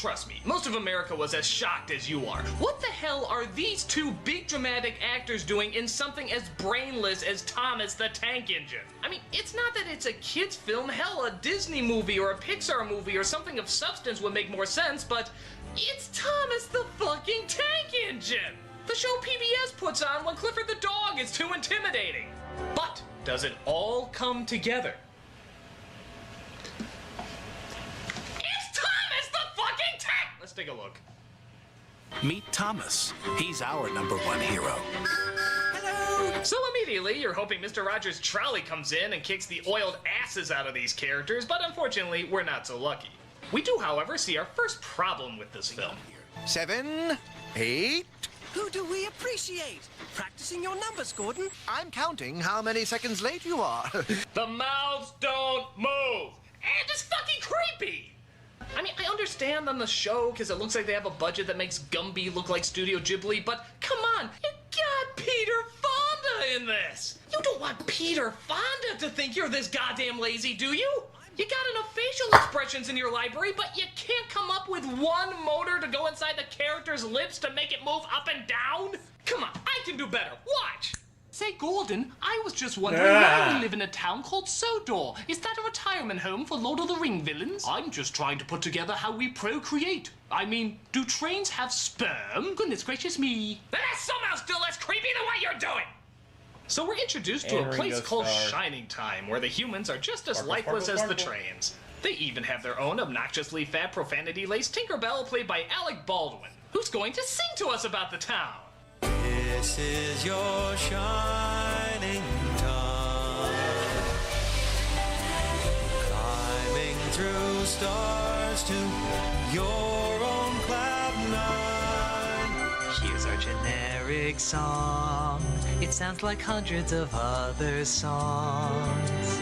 trust me, most of America was as shocked as you are. What the hell are these two big dramatic actors doing in something as brainless as Thomas the Tank Engine? I mean, it's not that it's a kid's film. Hell, a Disney movie or a Pixar movie or something of substance would make more sense, but it's Thomas the fucking Tank Engine! The show PBS puts on when Clifford the dog is too intimidating. But does it all come together? It's Thomas the fucking Tank! Let's take a look. Meet Thomas. He's our #1 hero. So immediately, you're hoping Mr. Rogers' trolley comes in and kicks the oiled asses out of these characters, but unfortunately, we're not so lucky. We do, however, see our first problem with this film. 7, 8. Who do we appreciate? Practicing your numbers, Gordon. I'm counting how many seconds late you are. The mouths don't move! And it's fucking creepy! I mean, I understand on the show because it looks like they have a budget that makes Gumby look like Studio Ghibli, but come on, you got Peter Fonda in this! You don't want Peter Fonda to think you're this goddamn lazy, do you? You got enough facial expressions in your library, but you can't come up with one motor to go inside the character's lips to make it move up and down? Come on, I can do better. Watch! Say, Gordon, I was just wondering why we live in a town called Sodor. Is that a retirement home for Lord of the Ring villains? I'm just trying to put together how we procreate. I mean, do trains have sperm? Goodness gracious me. That's somehow still less creepy than what you're doing! So we're introduced to a place called Shining Time, where the humans are just as lifeless as the trains. They even have their own obnoxiously fat, profanity-laced Tinkerbell, played by Alec Baldwin, who's going to sing to us about the town. This is your shining time, climbing through stars to your own cloud nine. Here's our generic song. It sounds like hundreds of other songs.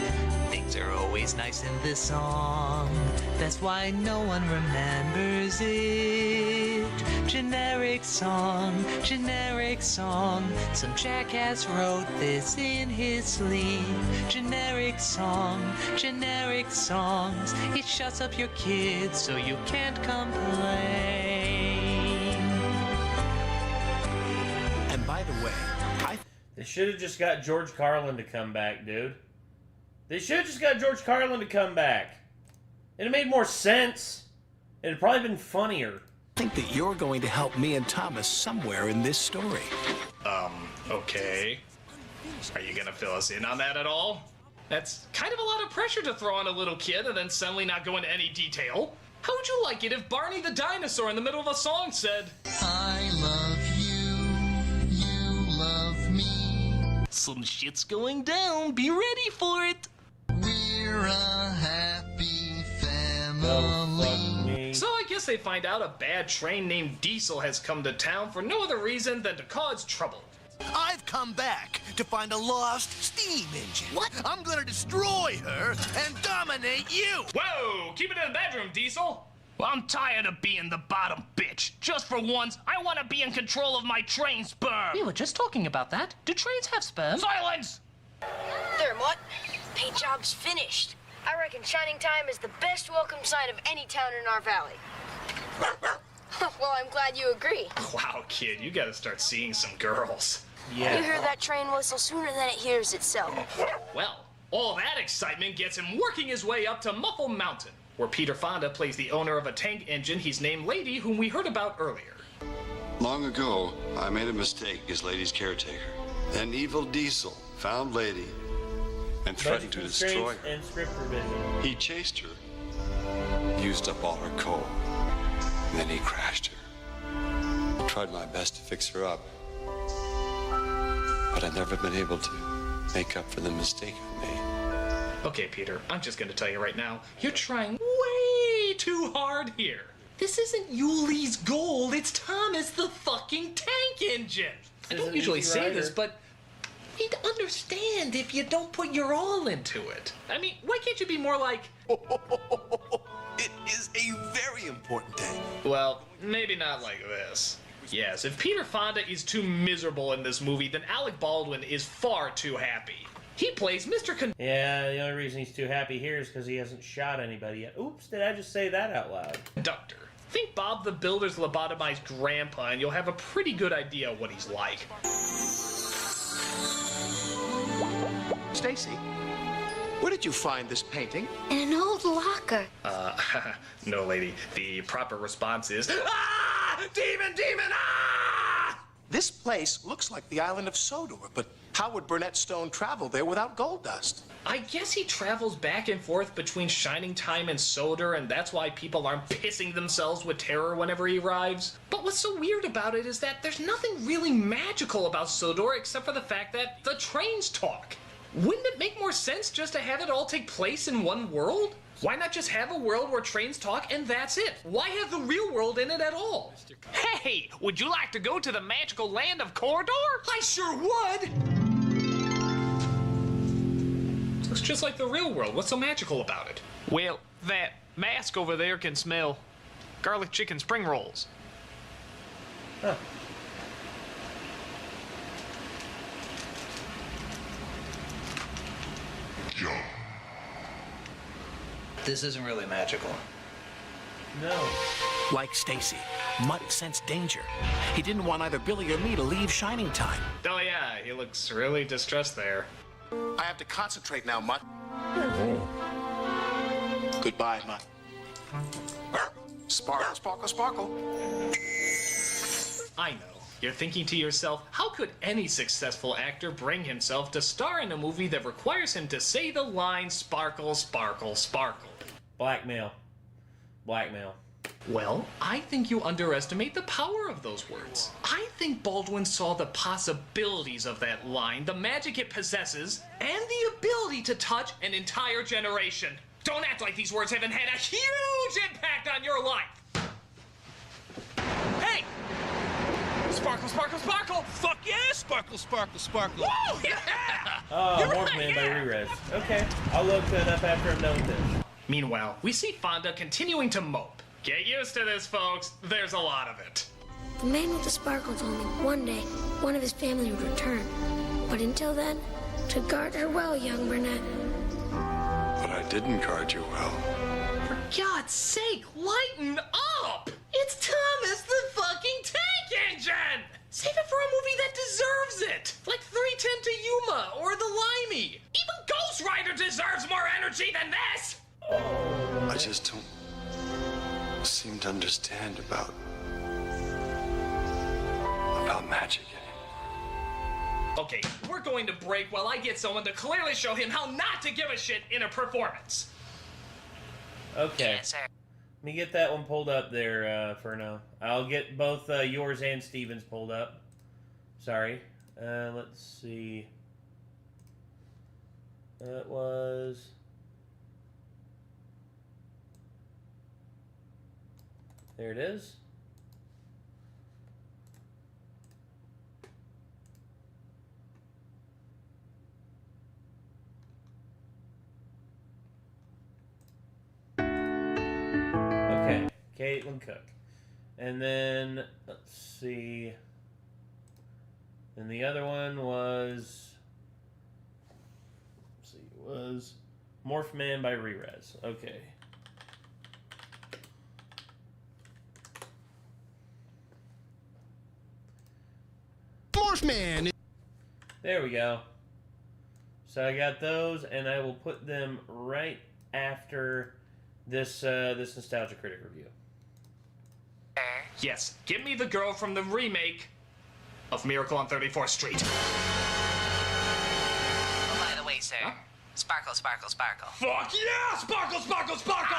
Things are always nice in this song. That's why no one remembers it. Generic song, generic song. Some jackass wrote this in his sleep. Generic song, generic songs. It shuts up your kids so you can't complain. And by the way, they should have just got George Carlin to come back, dude. They should have just got George Carlin to come back. It'd have made more sense. It'd probably been funnier. I think that you're going to help me and Thomas somewhere in this story. Okay. Are you gonna fill us in on that at all? That's kind of a lot of pressure to throw on a little kid and then suddenly not go into any detail. How would you like it if Barney the dinosaur in the middle of a song said, I love you, you love me. Some shit's going down, be ready for it. We're a happy family. So I guess they find out a bad train named Diesel has come to town for no other reason than to cause trouble. I've come back to find a lost steam engine. What? I'm gonna destroy her and dominate you. Whoa, keep it in the bedroom, Diesel. Well, I'm tired of being the bottom bitch. Just for once, I want to be in control of my train sperm. We were just talking about that. Do trains have sperm? Silence! There, Mutt. Paint job's finished. I reckon Shining Time is the best welcome sign of any town in our valley. Well, I'm glad you agree. Wow, kid, you gotta start seeing some girls. You hear that train whistle sooner than it hears itself. Well, all that excitement gets him working his way up to Muffle Mountain, where Peter Fonda plays the owner of a tank engine he's named Lady, whom we heard about earlier. Long ago, I made a mistake as Lady's caretaker. An evil Diesel found Lady and threatened to destroy her. And script revision. He chased her, used up all her coal, and then he crashed her. I tried my best to fix her up, but I've never been able to make up for the mistake I made. Okay, Peter, I'm just gonna tell you right now, you're trying way too hard here. This isn't Yuli's Gold, it's Thomas the fucking Tank Engine. I don't usually say this, but he'd understand if you don't put your all into it. I mean, why can't you be more like... It is a very important thing. Well, maybe not like this. Yes, if Peter Fonda is too miserable in this movie, then Alec Baldwin is far too happy. He plays Mr. Yeah, the only reason he's too happy here is because he hasn't shot anybody yet. Oops, did I just say that out loud? Conductor. Think Bob the Builder's lobotomized grandpa, and you'll have a pretty good idea of what he's like. Stacy, where did you find this painting? In an old locker. No, lady. The proper response is, ah! Demon, demon, ah! This place looks like the island of Sodor, but how would Burnett Stone travel there without gold dust? I guess he travels back and forth between Shining Time and Sodor, and that's why people aren't pissing themselves with terror whenever he arrives. But what's so weird about it is that there's nothing really magical about Sodor except for the fact that the trains talk. Wouldn't it make more sense just to have it all take place in one world? Why not just have a world where trains talk and that's it? Why have the real world in it at all? Hey, would you like to go to the magical land of Corridor? I sure would! Looks just like the real world. What's so magical about it? Well, that mask over there can smell garlic chicken spring rolls. Huh. This isn't really magical. No. Like Stacy, Mutt sensed danger. He didn't want either Billy or me to leave Shining Time. Oh yeah, he looks really distressed there. I have to concentrate now, Mutt. Goodbye, Mutt. Sparkle, sparkle, sparkle. I know. You're thinking to yourself, how could any successful actor bring himself to star in a movie that requires him to say the line sparkle, sparkle, sparkle? Blackmail. Blackmail. Well, I think you underestimate the power of those words. I think Baldwin saw the possibilities of that line, the magic it possesses, and the ability to touch an entire generation. Don't act like these words haven't had a huge impact on your life. Hey! Sparkle, sparkle, sparkle! Fuck yeah! Sparkle, sparkle, sparkle. Woo! Yeah! Oh, Morphman by Re-Res. Okay, I'll look that up after I'm done with this. Meanwhile, we see Fonda continuing to mope. Get used to this, folks. There's a lot of it. The man with the sparkle told me one day one of his family would return. But until then, to guard her well, young Burnett. But I didn't guard you well. For God's sake, lighten up! It's Thomas the fucking Tank Engine! Save it for a movie that deserves it! Like 310 to Yuma or The Limey. Even Ghost Rider deserves more energy than this! I just don't seem to understand about magic. Okay, we're going to break while I get someone to clearly show him how not to give a shit in a performance. Okay. Yes, sir. Let me get that one pulled up there for now. I'll get both yours and Steven's pulled up. Sorry. Let's see. It was... There it is. Okay, Caitlin Cook. And then, let's see. And the other one was... Let's see, it was Morphman by Re-Res. Okay. Morphman! There we go. So I got those, and I will put them right after this this Nostalgia Critic review. Yes, give me the girl from the remake of Miracle on 34th Street. Oh, by the way, sir. Huh? Sparkle, sparkle, sparkle. Fuck yeah! Sparkle, sparkle, sparkle!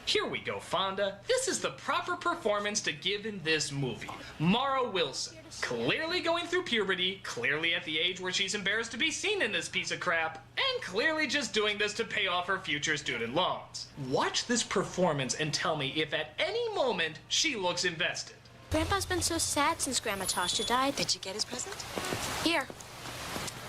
Here we go, Fonda. This is the proper performance to give in this movie. Mara Wilson, clearly going through puberty, clearly at the age where she's embarrassed to be seen in this piece of crap, and clearly just doing this to pay off her future student loans. Watch this performance and tell me if at any moment she looks invested. Grandpa's been so sad since Grandma Tasha died. Did you get his present? Here.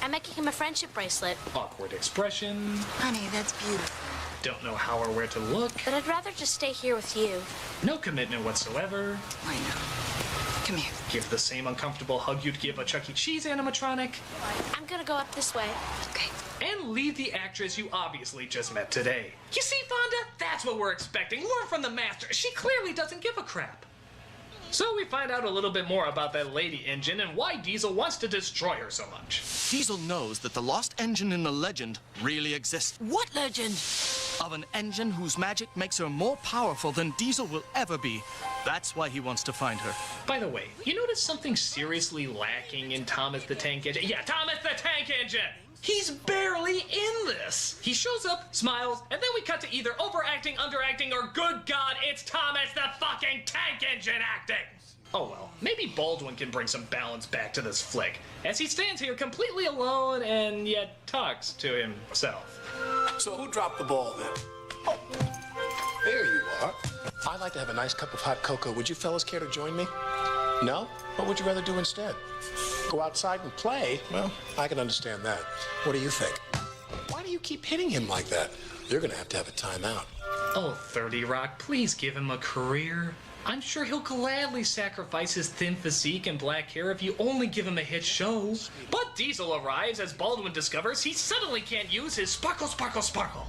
I'm making him a friendship bracelet. Awkward expression. Honey, that's beautiful. Don't know how or where to look. But I'd rather just stay here with you. No commitment whatsoever. I know. Come here. Give the same uncomfortable hug you'd give a Chuck E. Cheese animatronic. I'm gonna go up this way. Okay. and leave the actress you obviously just met today. You see, Fonda? That's what we're expecting. Learn from the master. She clearly doesn't give a crap. So we find out a little bit more about that lady engine and why Diesel wants to destroy her so much. Diesel knows that the lost engine in the legend really exists. What legend? Of an engine whose magic makes her more powerful than Diesel will ever be. That's why he wants to find her. By the way, you notice something seriously lacking in Thomas the Tank Engine? Yeah, Thomas the Tank Engine! He's barely in this. He shows up, smiles, and then we cut to either overacting, underacting, or good God, it's Thomas the fucking Tank Engine acting! Oh well, maybe Baldwin can bring some balance back to this flick, as he stands here completely alone and yet talks to himself. So who dropped the ball then? Oh, there you are. I'd like to have a nice cup of hot cocoa. Would you fellas care to join me? No? What would you rather do instead? Go outside and play? Well, I can understand that. What do you think? Why do you keep hitting him like that? You're gonna have to have a timeout. Oh, 30 Rock, please give him a career. I'm sure he'll gladly sacrifice his thin physique and black hair if you only give him a hit show. But Diesel arrives as Baldwin discovers he suddenly can't use his sparkle, sparkle, sparkle.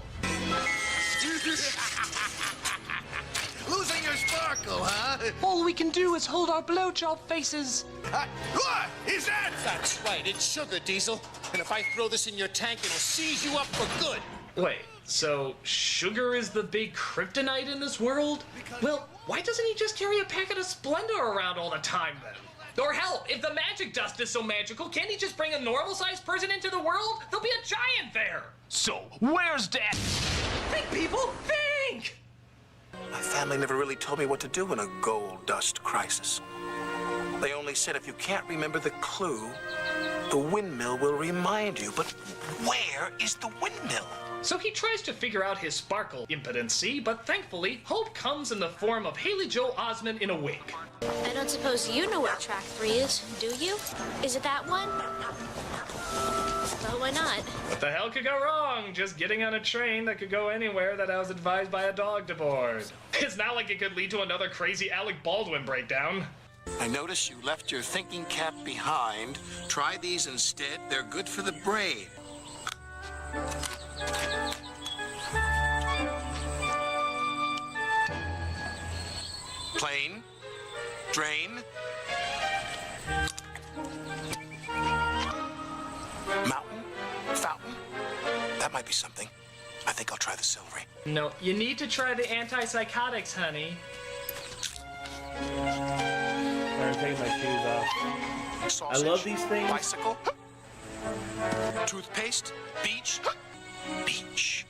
Losing your sparkle, huh? All we can do is hold our blowjob faces. What is that? That's right, it's sugar, Diesel. And if I throw this in your tank, it'll seize you up for good. Wait, so sugar is the big kryptonite in this world? Well, why doesn't he just carry a packet of Splendor around all the time then? Or hell, if the magic dust is so magical, can't he just bring a normal-sized person into the world? There'll be a giant there! So, where's that? Think, people! Think! My family never really told me what to do in a gold dust crisis. They only said if you can't remember the clue, the windmill will remind you. But where is the windmill? So he tries to figure out his sparkle impotency, but thankfully, hope comes in the form of Haley Joel Osment in a wig. I don't suppose you know where track 3 is, do you? Is it that one? Well, why not? What the hell could go wrong? Just getting on a train that could go anywhere that I was advised by a dog to board. It's not like it could lead to another crazy Alec Baldwin breakdown. I notice you left your thinking cap behind. Try these instead. They're good for the brain. Plain. Drain. Mountain? Fountain? That might be something. I think I'll try the celery. No, you need to try the antipsychotics, honey. I'm taking my shoes off. Sausage, I love these things. Bicycle. Toothpaste. Beach. Beach.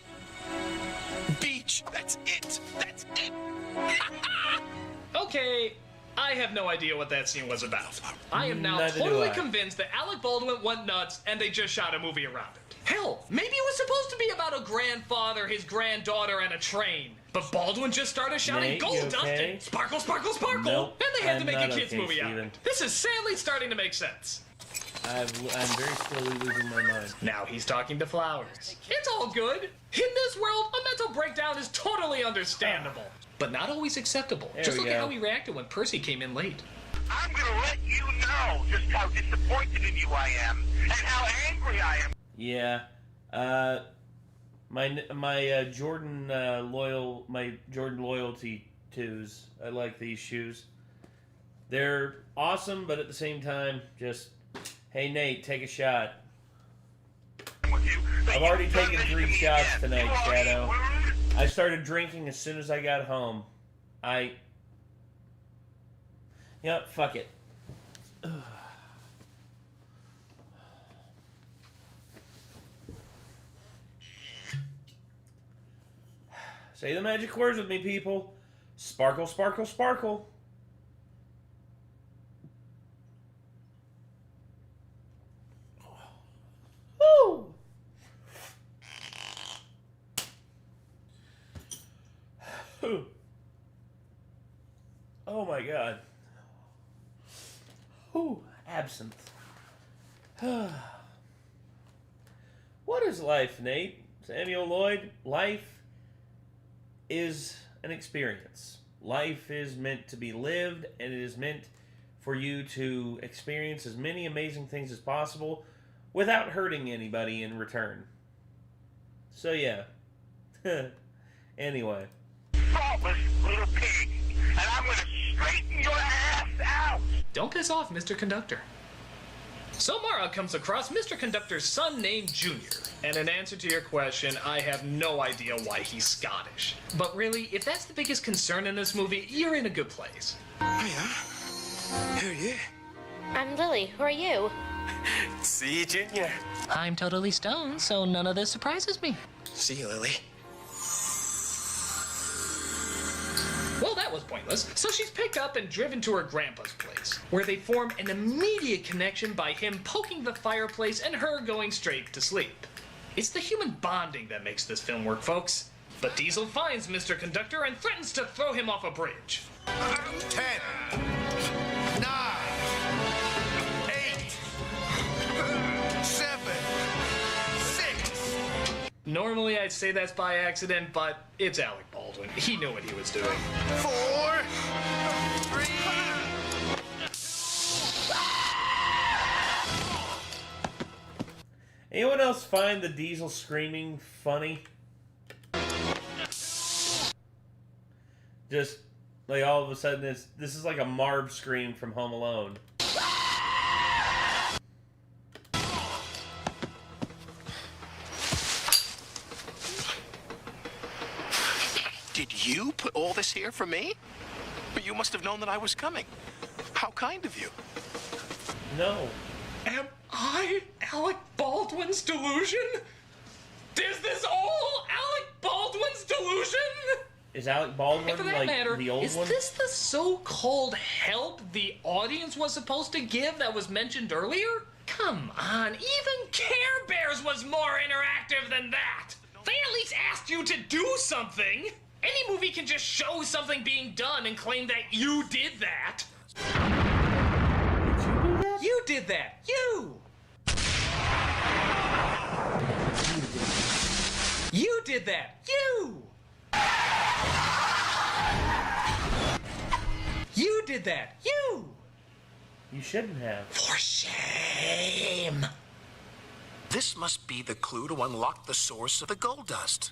Beach. That's it. That's it. Okay, I have no idea what that scene was about. I am now Neither do totally I. convinced that Alec Baldwin went nuts and they just shot a movie around it. Hell, maybe it was supposed to be about a grandfather, his granddaughter, and a train. But Baldwin just started shouting Nate, gold you dust okay? and sparkle, sparkle, sparkle. Nope, and they had to I'm make a not kids okay, movie out of Steven. it. This is sadly starting to make sense. I'm very slowly losing my mind. Now he's talking to flowers. It's all good. In this world, a mental breakdown is totally understandable, but not always acceptable. There Just we look at go. how he reacted when Percy came in late. I'm gonna let you know just how disappointed in you I am and how angry I am. Yeah. My Jordan loyalty twos. I like these shoes. They're awesome, but at the same time, just hey Nate, take a shot. I've already taken 3 shots tonight, Shadow. I started drinking as soon as I got home. Yep, fuck it. Say the magic words with me, people. Sparkle, sparkle, sparkle. Woo! Oh my god. Ooh, absinthe. What is life, Nate? Samuel Lloyd? Life is an experience. Life is meant to be lived, and it is meant for you to experience as many amazing things as possible without hurting anybody in return. So yeah. Anyway. Faultless little pig, and I'm gonna straighten your ass out! Don't piss off, Mr. Conductor. So Mara comes across Mr. Conductor's son named Junior. And in answer to your question, I have no idea why he's Scottish. But really, if that's the biggest concern in this movie, you're in a good place. Hiya. Who are you? I'm Lily. Who are you? See you, Junior. I'm totally stoned, so none of this surprises me. See you, Lily. Well, that was pointless. So she's picked up and driven to her grandpa's place, where they form an immediate connection by him poking the fireplace and her going straight to sleep. It's the human bonding that makes this film work, folks. But Diesel finds Mr. Conductor and threatens to throw him off a bridge. 10, 9, 8, 7, 6. Normally I'd say that's by accident, but it's Alec Baldwin. He knew what he was doing. 4, 3. Anyone else find the Diesel screaming funny? Just like all of a sudden, this is like a Marv scream from Home Alone. Did you put all this here for me? But you must have known that I was coming. How kind of you. No. Am I Alec Baldwin's delusion? Is this all Alec Baldwin's delusion? Is Alec Baldwin And for that like matter, the old is one? this the so-called help the audience was supposed to give that was mentioned earlier? Come on, even Care Bears was more interactive than that. They at least asked you to do something. Any movie can just show something being done and claim that you did that. You did that. You! You did that. You! You did that. You! You shouldn't have. For shame. This must be the clue to unlock the source of the gold dust.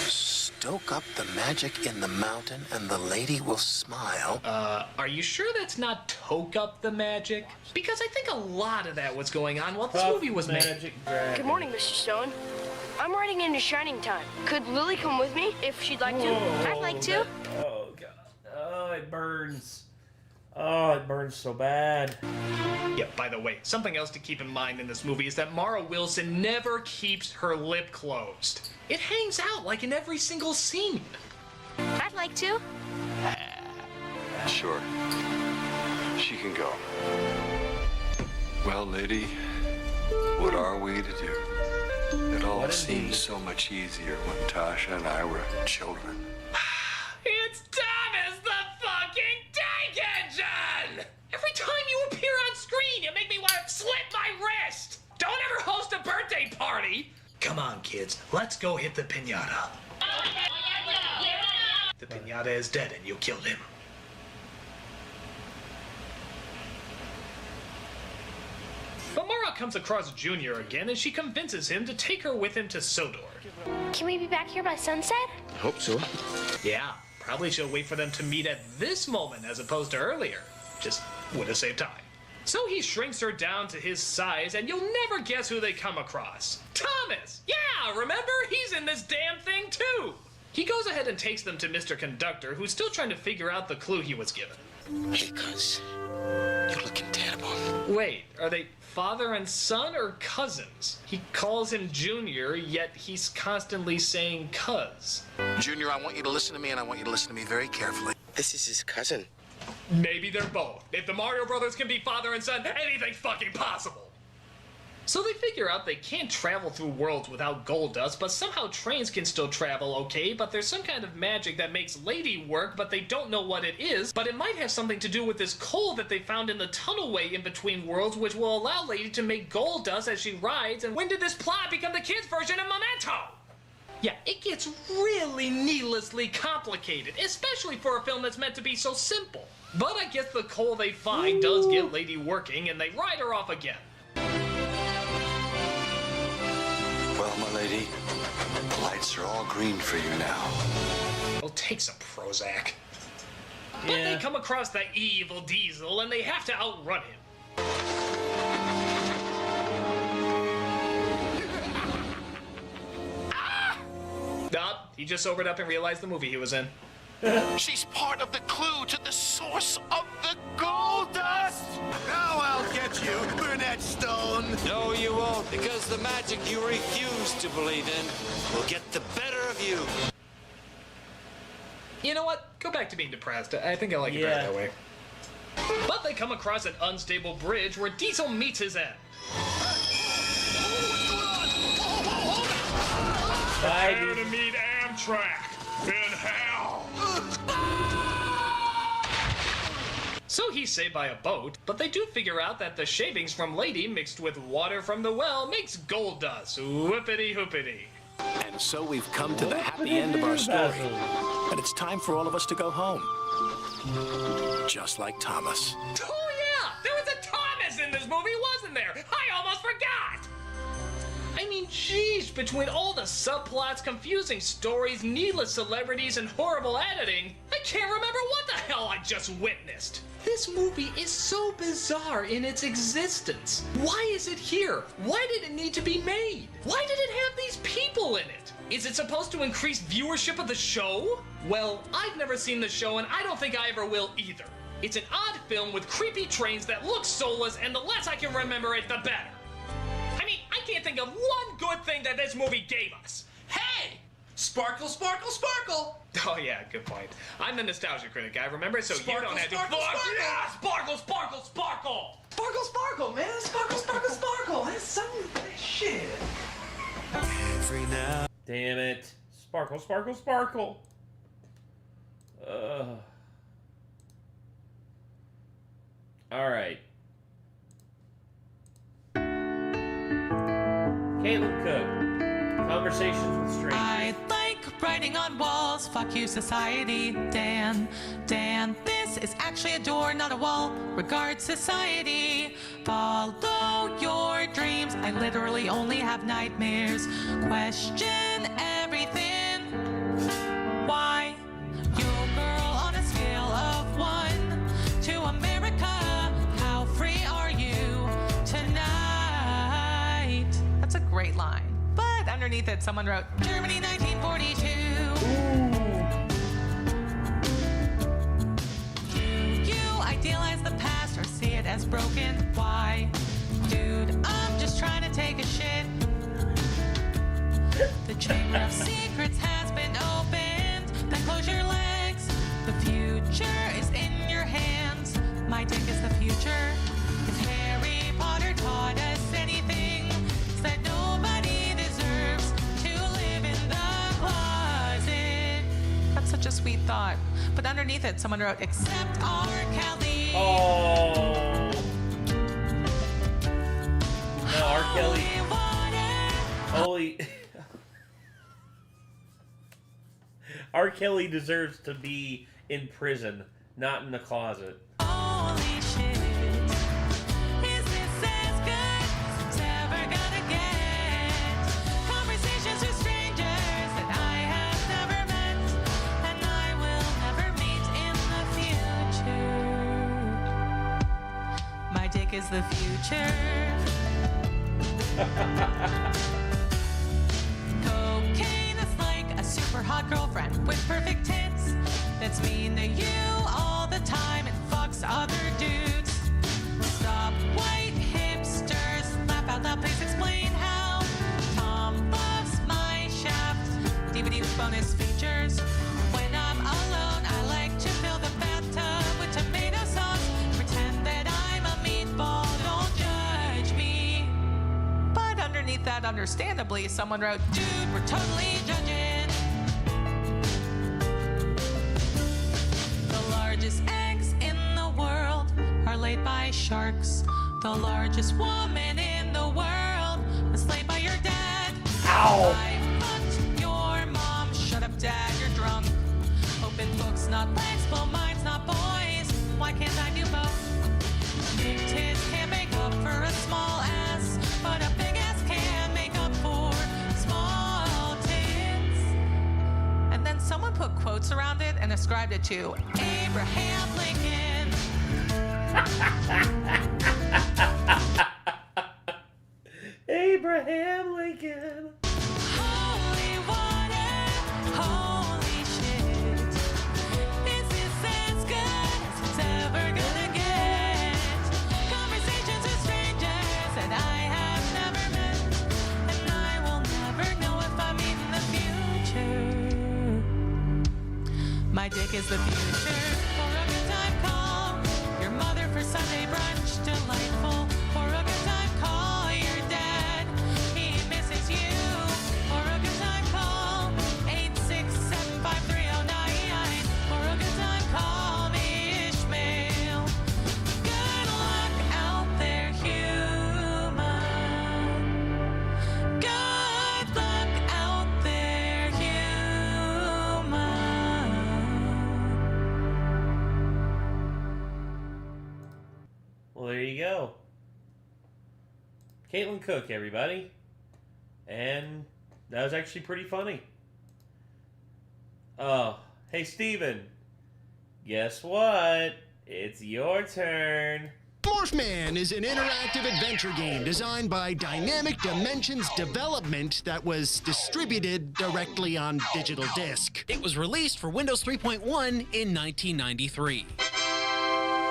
Stoke up the magic in the mountain and the lady will smile. Are you sure that's not toke up the magic? Because I think a lot of that was going on while this Puff movie was made. Magic Dragon. Good morning, Mr. Stone. I'm riding into Shining Time. Could Lily come with me if she'd like to? I'd like to. Oh, God. Oh, it burns. Oh, it burns so bad. Yeah, by the way, something else to keep in mind in this movie is that Mara Wilson never keeps her lip closed. It hangs out like in every single scene. I'd like to. Sure. She can go. Well, lady, what are we to do? It all seemed so much easier when Tasha and I were children. It's Thomas the fucking tank engine! Every time you appear on screen, you make me want to slit my wrist! Don't ever host a birthday party! Come on, kids, let's go hit the piñata. The piñata is dead and you killed him. But Mara comes across Junior again and she convinces him to take her with him to Sodor. Can we be back here by sunset? Hope so. Yeah, probably she'll wait for them to meet at this moment as opposed to earlier. Just would have saved time. So he shrinks her down to his size, and you'll never guess who they come across. Thomas! Yeah, remember? He's in this damn thing too! He goes ahead and takes them to Mr. Conductor, who's still trying to figure out the clue he was given. Hey, cuz. You're looking terrible. Wait, are they father and son or cousins? He calls him Junior, yet he's constantly saying cuz. Junior, I want you to listen to me, and I want you to listen to me very carefully. This is his cousin. Maybe they're both. If the Mario Brothers can be father and son, anything's fucking possible. So they figure out they can't travel through worlds without gold dust, but somehow trains can still travel okay, but there's some kind of magic that makes Lady work, but they don't know what it is, but it might have something to do with this coal that they found in the tunnelway in between worlds, which will allow Lady to make gold dust as she rides, and when did this plot become the kids' version of Memento? Yeah, it gets really needlessly complicated, especially for a film that's meant to be so simple. But I guess the coal they find does get Lady working, and they ride her off again. Well, Well, my lady, the lights are all green for you now. Well, take some Prozac. But they come across the evil Diesel and they have to outrun him. Nope, he just sobered up and realized the movie he was in. She's part of the clue to the source of the gold dust! Now I'll get you, Burnett Stone! No, you won't, because the magic you refuse to believe in will get the better of you. You know what? Go back to being depressed. I think I like it better that way. But they come across an unstable bridge where Diesel meets his end. Prepare to meet Amtrak in hell. So he's saved by a boat, but they do figure out that the shavings from Lady mixed with water from the well makes gold dust. Whoopity hoopity. And so we've come to the happy end of our story. And it's time for all of us to go home. Just like Thomas. Oh yeah! There was a Thomas in this movie, wasn't there? I almost forgot! I mean, geez, between all the subplots, confusing stories, needless celebrities, and horrible editing, I can't remember what the hell I just witnessed. This movie is so bizarre in its existence. Why is it here? Why did it need to be made? Why did it have these people in it? Is it supposed to increase viewership of the show? Well, I've never seen the show and I don't think I ever will either. It's an odd film with creepy trains that look soulless, and the less I can remember it, the better. I mean, I can't think of one good thing that this movie gave us. Hey! Sparkle, sparkle, sparkle! Oh yeah, good point. I'm the nostalgia critic guy, remember? So Sparkle, you don't have sparkle, to... sparkle! Yeah, sparkle, sparkle, sparkle! Sparkle, sparkle, man! Sparkle, sparkle, sparkle! That's some shit. Every now. Damn it. Sparkle, sparkle, sparkle. Alright. Caleb Cook. Conversations with Strangers. I like writing on walls. Fuck you, society. Dan, this is actually a door, not a wall. Regard society. Follow your dreams. I literally only have nightmares. Question everything. Why? You girl on a scale of 1 to America. How free are you tonight? That's a great line. But underneath it, someone wrote, Germany 1942. Do you idealize the past or see it as broken? Why? Dude, I'm just trying to take a shit. The Chamber of Secrets has been opened. Then close your legs. The future is in your hands. My dick is the future. If Harry Potter taught us anything, it's that nobody deserves to live in the closet. That's such a sweet thought. But underneath it, someone wrote, except R. Kelly. Oh. No, R. Kelly. Holy. R. Kelly deserves to be in prison, not in the closet. Holy shit. Is this as good as it's ever gonna get? Conversations with strangers that I have never met, and I will never meet in the future. My dick is the future. Cocaine is like a super hot girlfriend with perfect tits that's mean to you all the time and fucks other dudes. Stop white hipsters, laugh out loud, please explain how. Tom loves my shaft, DVD with bonus features. When I'm alone, I like to fill the bathtub with tomato sauce. Pretend that I'm a meatball, don't judge me. But underneath that, understandably, someone wrote, dude, we're totally judging. The largest eggs in the world are laid by sharks. The largest woman in the world was laid by your dad. Ow! I fucked your mom. Shut up, dad, you're drunk. Open books, not legs. Blow minds, not boys. Why can't I do both? Big tits can't make up for a small ass, but a big ass can make up for small put quotes around it and ascribed it to Abraham Lincoln. Abraham Lincoln. Holy water, holy shit. This is as good as it's ever gonna get. Conversations with strangers that I have never met. And I will never know if I meet in the future. My dick is the future for a good time call. Your mother for Sunday brunch, delightful. For a good time call your dad. He misses you. For a good time call 8675309. For a good time call me Ishmael. Good luck out there, human. Good luck out there, human. Well, there you go. Caitlin Cook, everybody. And that was actually pretty funny. Oh, hey, Steven. Guess what? It's your turn. Morphman is an interactive adventure game designed by Dynamic Dimensions Development that was distributed directly on digital disc. It was released for Windows 3.1 in 1993.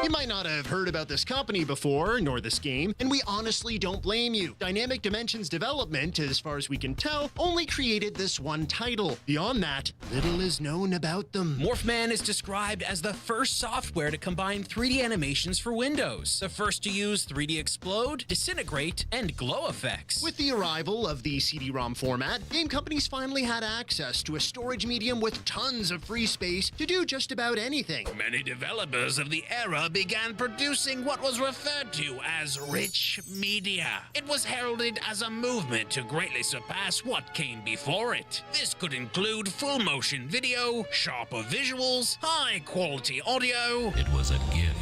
You might not have heard about this company before, nor this game, and we honestly don't blame you. Dynamic Dimensions Development, as far as we can tell, only created this one title. Beyond that, little is known about them. Morphman is described as the first software to combine 3D animations for Windows. The first to use 3D explode, disintegrate, and glow effects. With the arrival of the CD-ROM format, game companies finally had access to a storage medium with tons of free space to do just about anything. Many developers of the era began producing what was referred to as rich media. It was heralded as a movement to greatly surpass what came before it. This could include full motion video, sharper visuals, high quality audio. It was a gift.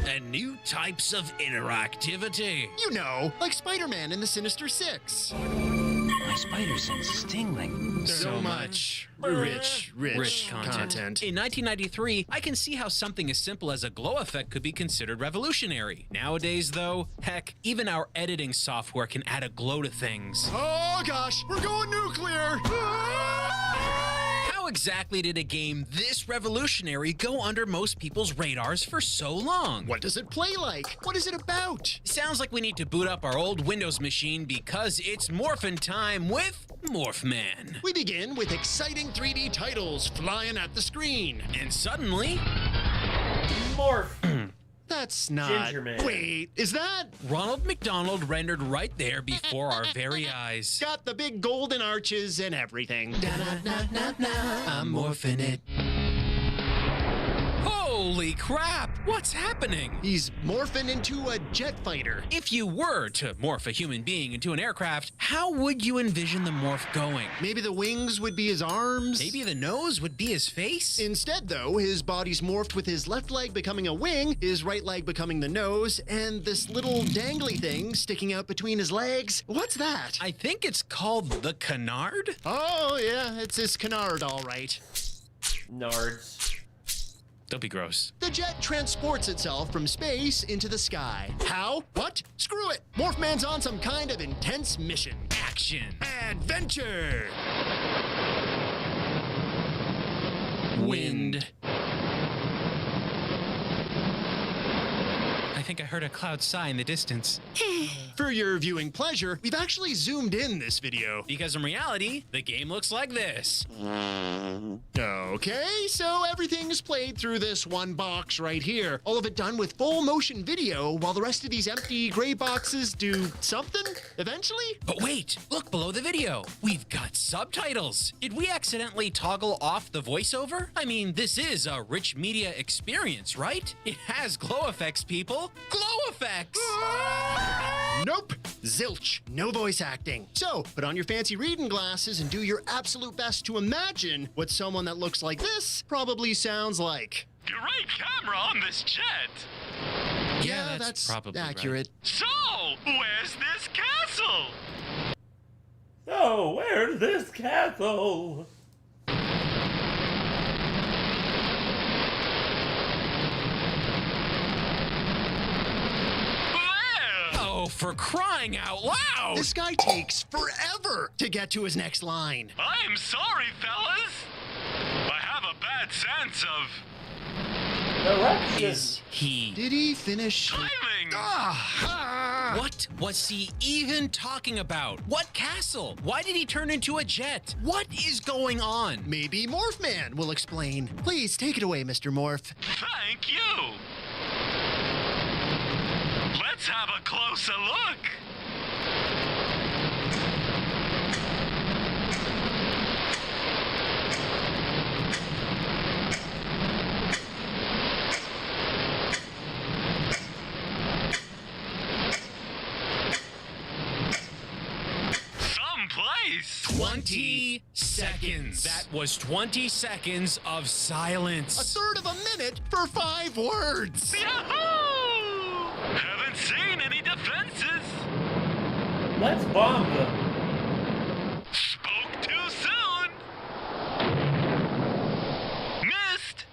And new types of interactivity. You know, like Spider-Man in the Sinister Six. My spider sense is tingling. So much rich content. In 1993, I can see how something as simple as a glow effect could be considered revolutionary. Nowadays, though, heck, even our editing software can add a glow to things. Oh gosh, we're going nuclear! How exactly did a game this revolutionary go under most people's radars for so long? What does it play like? What is it about? Sounds like we need to boot up our old Windows machine because it's morphin' time with Morphman. We begin with exciting 3D titles flying at the screen. And suddenly... Morph. That's not... Ginger Man. Wait, is that... Ronald McDonald rendered right there before our very eyes. Got the big golden arches and everything. I'm morphing it. Holy crap! What's happening? He's morphing into a jet fighter. If you were to morph a human being into an aircraft, how would you envision the morph going? Maybe the wings would be his arms. Maybe the nose would be his face? Instead, though, his body's morphed with his left leg becoming a wing, his right leg becoming the nose, and this little dangly thing sticking out between his legs. What's that? I think it's called the canard? Oh, yeah, it's his canard, all right. Nards. Don't be gross. The jet transports itself from space into the sky. How? What? Screw it! Morphman's on some kind of intense mission. Action. Adventure! Wind. I think I heard a cloud sigh in the distance. For your viewing pleasure, we've actually zoomed in this video. Because in reality, the game looks like this. Okay, so everything's played through this one box right here. All of it done with full motion video, while the rest of these empty gray boxes do something, eventually? But wait, look below the video. We've got subtitles. Did we accidentally toggle off the voiceover? I mean, this is a rich media experience, right? It has glow effects, people. Glow effects! Nope. Zilch. No voice acting. So, put on your fancy reading glasses and do your absolute best to imagine what someone that looks like this probably sounds like. Great camera on this jet. Yeah, that's probably accurate. Right. So, where's this castle? Oh, where's this castle? for crying out loud! This guy takes forever to get to his next line. I'm sorry, fellas. I have a bad sense of Is Did he finish? timing. What was he even talking about? What castle? Why did he turn into a jet? What is going on? Maybe Morphman will explain. Please take it away, Mr. Morph. Thank you. Let's have a closer look. Someplace. 20 seconds. That was 20 seconds of silence. A third of a minute for 5 words. Yahoo! Haven't seen any defenses. Let's bomb them. Spoke too soon. Missed.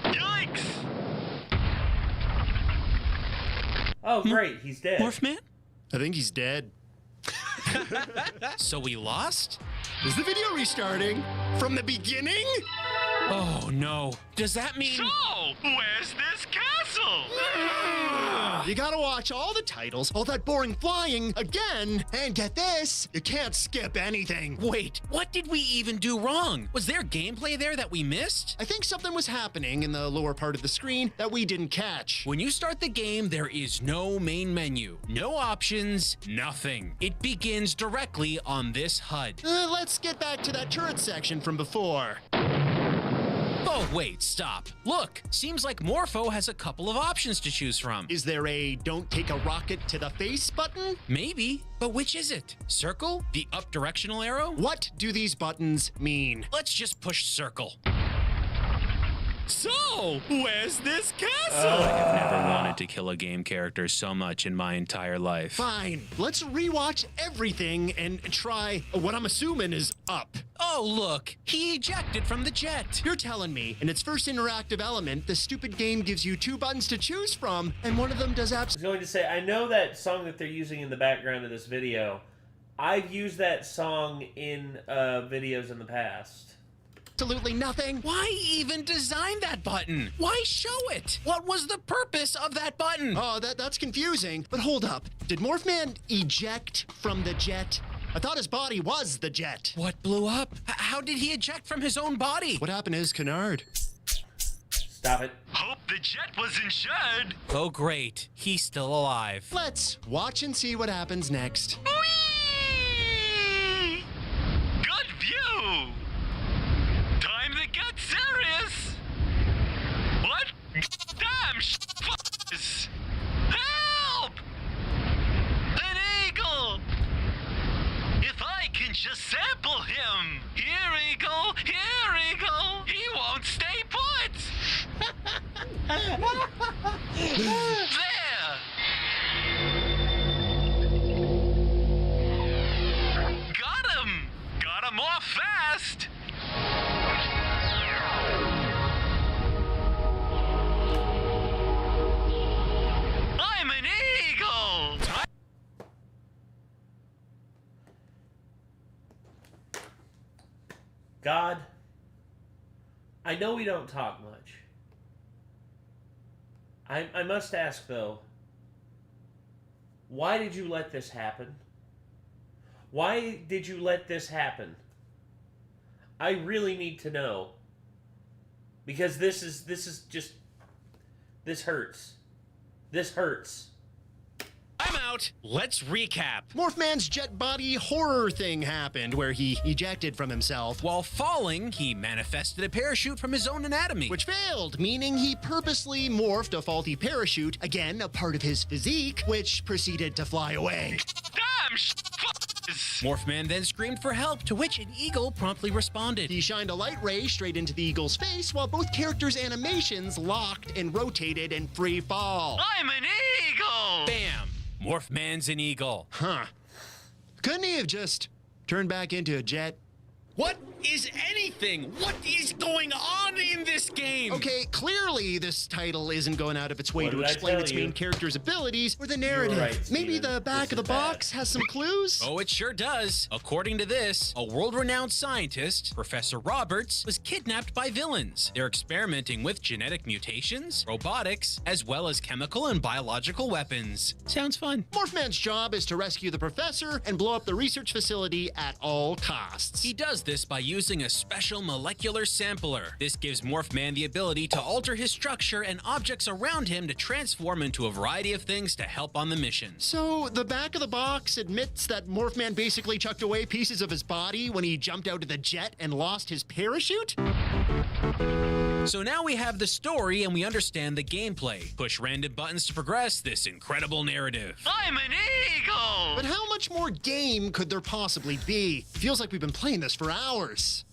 Yikes. Oh, great. He's dead. Morphman? I think he's dead. So we lost? Is the video restarting? From the beginning? Oh no. Does that mean... So, where's this castle? You gotta watch all the titles, all that boring flying again, and get this, you can't skip anything. Wait, what did we even do wrong? Was there gameplay there that we missed? I think something was happening in the lower part of the screen that we didn't catch. When you start the game, there is no main menu, no options, nothing. It begins directly on this HUD. Let's get back to that turret section from before. Oh, wait, stop. Look, seems like Morpho has a couple of options to choose from. Is there a don't take a rocket to the face button? Maybe, but which is it? Circle? The up directional arrow? What do these buttons mean? Let's just push circle. So, where's this castle? I have never wanted to kill a game character so much in my entire life. Fine, let's rewatch everything and try what I'm assuming is up. Oh, look, he ejected from the jet. You're telling me, in its first interactive element, the stupid game gives you 2 buttons to choose from, and one of them does I was going to say, I know that song that they're using in the background of this video. I've used that song in videos in the past. absolutely nothing. Why even design that button? Why show it? What was the purpose of that button? Oh, that's confusing. But hold up. Did Morphman eject from the jet? I thought his body was the jet. What blew up? How did he eject from his own body? What happened to his canard? Stop it. Hope the jet was insured. Oh, great. He's still alive. Let's watch and see what happens next. Whee! Good view. Time to get serious. What? Damn f***ers. Help! An eagle. If I can just sample him. Here, eagle. Here, eagle. He won't stay put. There. Got him. Got him off fast. I'm an eagle. God, I know we don't talk much. I must ask, though, why did you let this happen? Why did you let this happen? I really need to know. Because this is just... This hurts. This hurts. I'm out. Let's recap. Morphman's jet body horror thing happened where he ejected from himself. While falling, he manifested a parachute from his own anatomy. Which failed, meaning he purposely morphed a faulty parachute, again a part of his physique, which proceeded to fly away. Damn f***ers. Morphman then screamed for help, to which an eagle promptly responded. He shined a light ray straight into the eagle's face while both characters' animations locked and rotated in free fall. I'm an eagle. Bam! Morphman's an eagle. Huh. Couldn't he have just turned back into a jet? What? is anything? What is going on in this game? Okay, clearly this title isn't going out of its way What to did I explain tell its you? main character's abilities or the narrative. right, Maybe Steven. the back This of the is bad. box has some clues? Oh, it sure does. According to this, a world-renowned scientist, Professor Roberts, was kidnapped by villains. They're experimenting with genetic mutations, robotics, as well as chemical and biological weapons. Sounds fun. Morphman's job is to rescue the professor and blow up the research facility at all costs. He does this by using a special molecular sampler. This gives Morphman the ability to alter his structure and objects around him to transform into a variety of things to help on the mission. So, the back of the box admits that Morphman basically chucked away pieces of his body when he jumped out of the jet and lost his parachute? So now we have the story and we understand the gameplay. Push random buttons to progress this incredible narrative. I'm an eagle! But how much more game could there possibly be? Feels like we've been playing this for hours.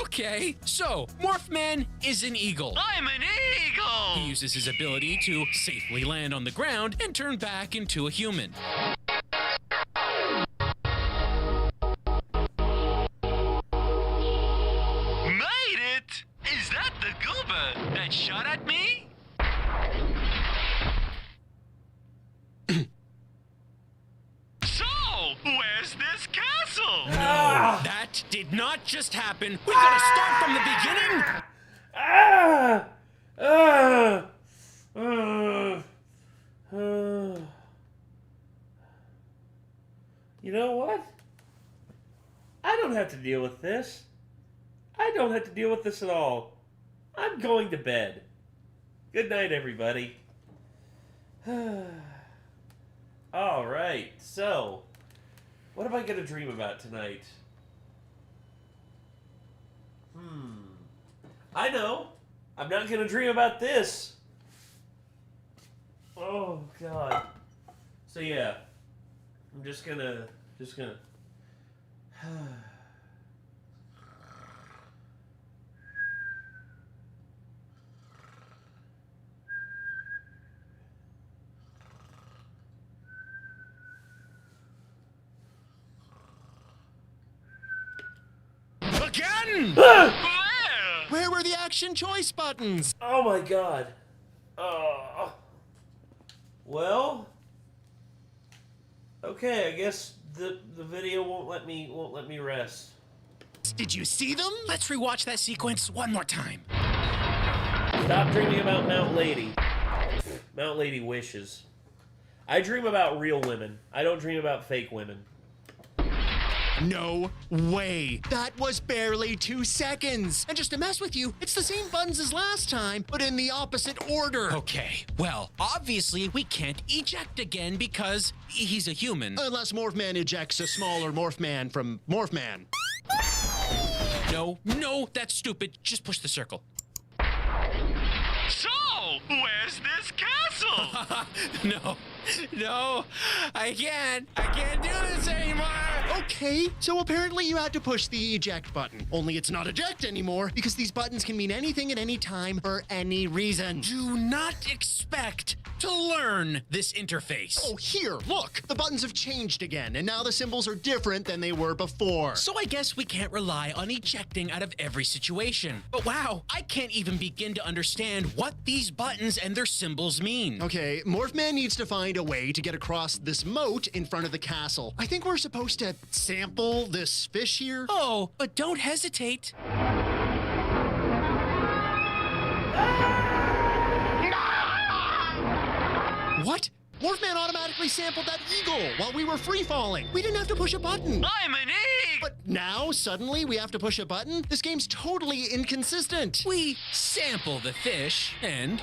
Okay, so Morphman is an eagle. I'm an eagle! He uses his ability to safely land on the ground and turn back into a human. Made it! Is that the goober that shot at me? So, where's this castle? No, that did not just happen. We gotta start from the beginning. You know what? I don't have to deal with this. I don't have to deal with this at all. I'm going to bed. Good night, everybody. All right, so what am I going to dream about tonight? I know. I'm not going to dream about this. Oh, God. So, yeah. I'm just gonna... Again! Where were the action choice buttons? Oh my God. Well, okay, I guess the video won't let me rest. Did you see them? Let's rewatch that sequence one more time. Stop dreaming about Mount Lady. Mount Lady wishes. I dream about real women. I don't dream about fake women. No way. That was barely 2 seconds. And just to mess with you, it's the same buttons as last time, but in the opposite order. Okay, well, obviously we can't eject again because he's a human. Unless Morphman ejects a smaller Morphman from Morphman. No, that's stupid. Just push the circle. So, where's this castle? No, I can't do this anymore. Okay, so apparently you had to push the eject button. Only it's not eject anymore because these buttons can mean anything at any time for any reason. Do not expect to learn this interface. Oh, here, look. The buttons have changed again, and now the symbols are different than they were before. So I guess we can't rely on ejecting out of every situation. But wow, I can't even begin to understand what these buttons and their symbols mean. Okay, Morphman needs to find a way to get across this moat in front of the castle. I think we're supposed to sample this fish here. Oh, but don't hesitate. What? Morphman automatically sampled that eagle while we were free-falling. We didn't have to push a button. I'm an eagle! But now, suddenly, we have to push a button? This game's totally inconsistent. We sample the fish and...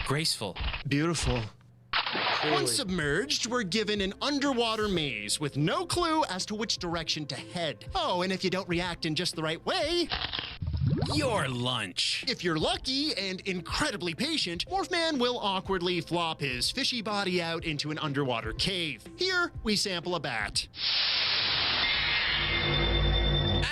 graceful. Beautiful. Truly. Once submerged, we're given an underwater maze with no clue as to which direction to head. Oh, and if you don't react in just the right way... your lunch. If you're lucky and incredibly patient, Morphman will awkwardly flop his fishy body out into an underwater cave. Here, we sample a bat.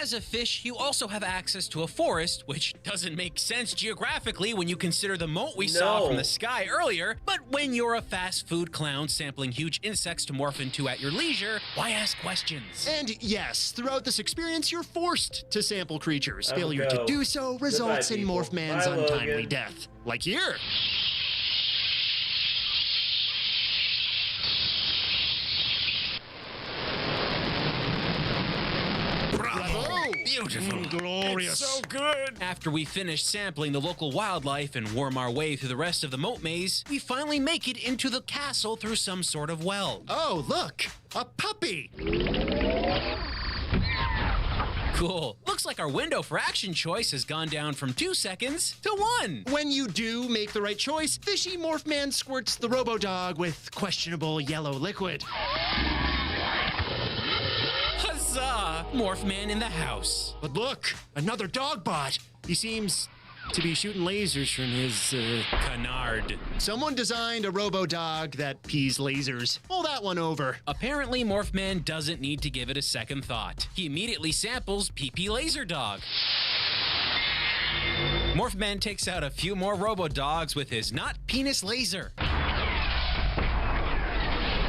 As a fish, you also have access to a forest, which doesn't make sense geographically when you consider the moat we saw from the sky earlier. But when you're a fast food clown sampling huge insects to morph into at your leisure, why ask questions? And yes, throughout this experience, you're forced to sample creatures. Failure to do so results in Morphman's untimely death. Like here. Beautiful. Glorious. It's so good. After we finish sampling the local wildlife and worm our way through the rest of the moat maze, we finally make it into the castle through some sort of well. Oh, look, a puppy. Cool. Looks like our window for action choice has gone down from 2 seconds to 1. When you do make the right choice, Fishy Morphman squirts the Robo-Dog with questionable yellow liquid. Huzzah! Morphman in the house. But look, another dog bot. He seems to be shooting lasers from his, canard. Someone designed a Robo-Dog that pees lasers. Pull that one over. Apparently, Morphman doesn't need to give it a second thought. He immediately samples PP Laser Dog. Morphman takes out a few more Robo-Dogs with his not penis laser.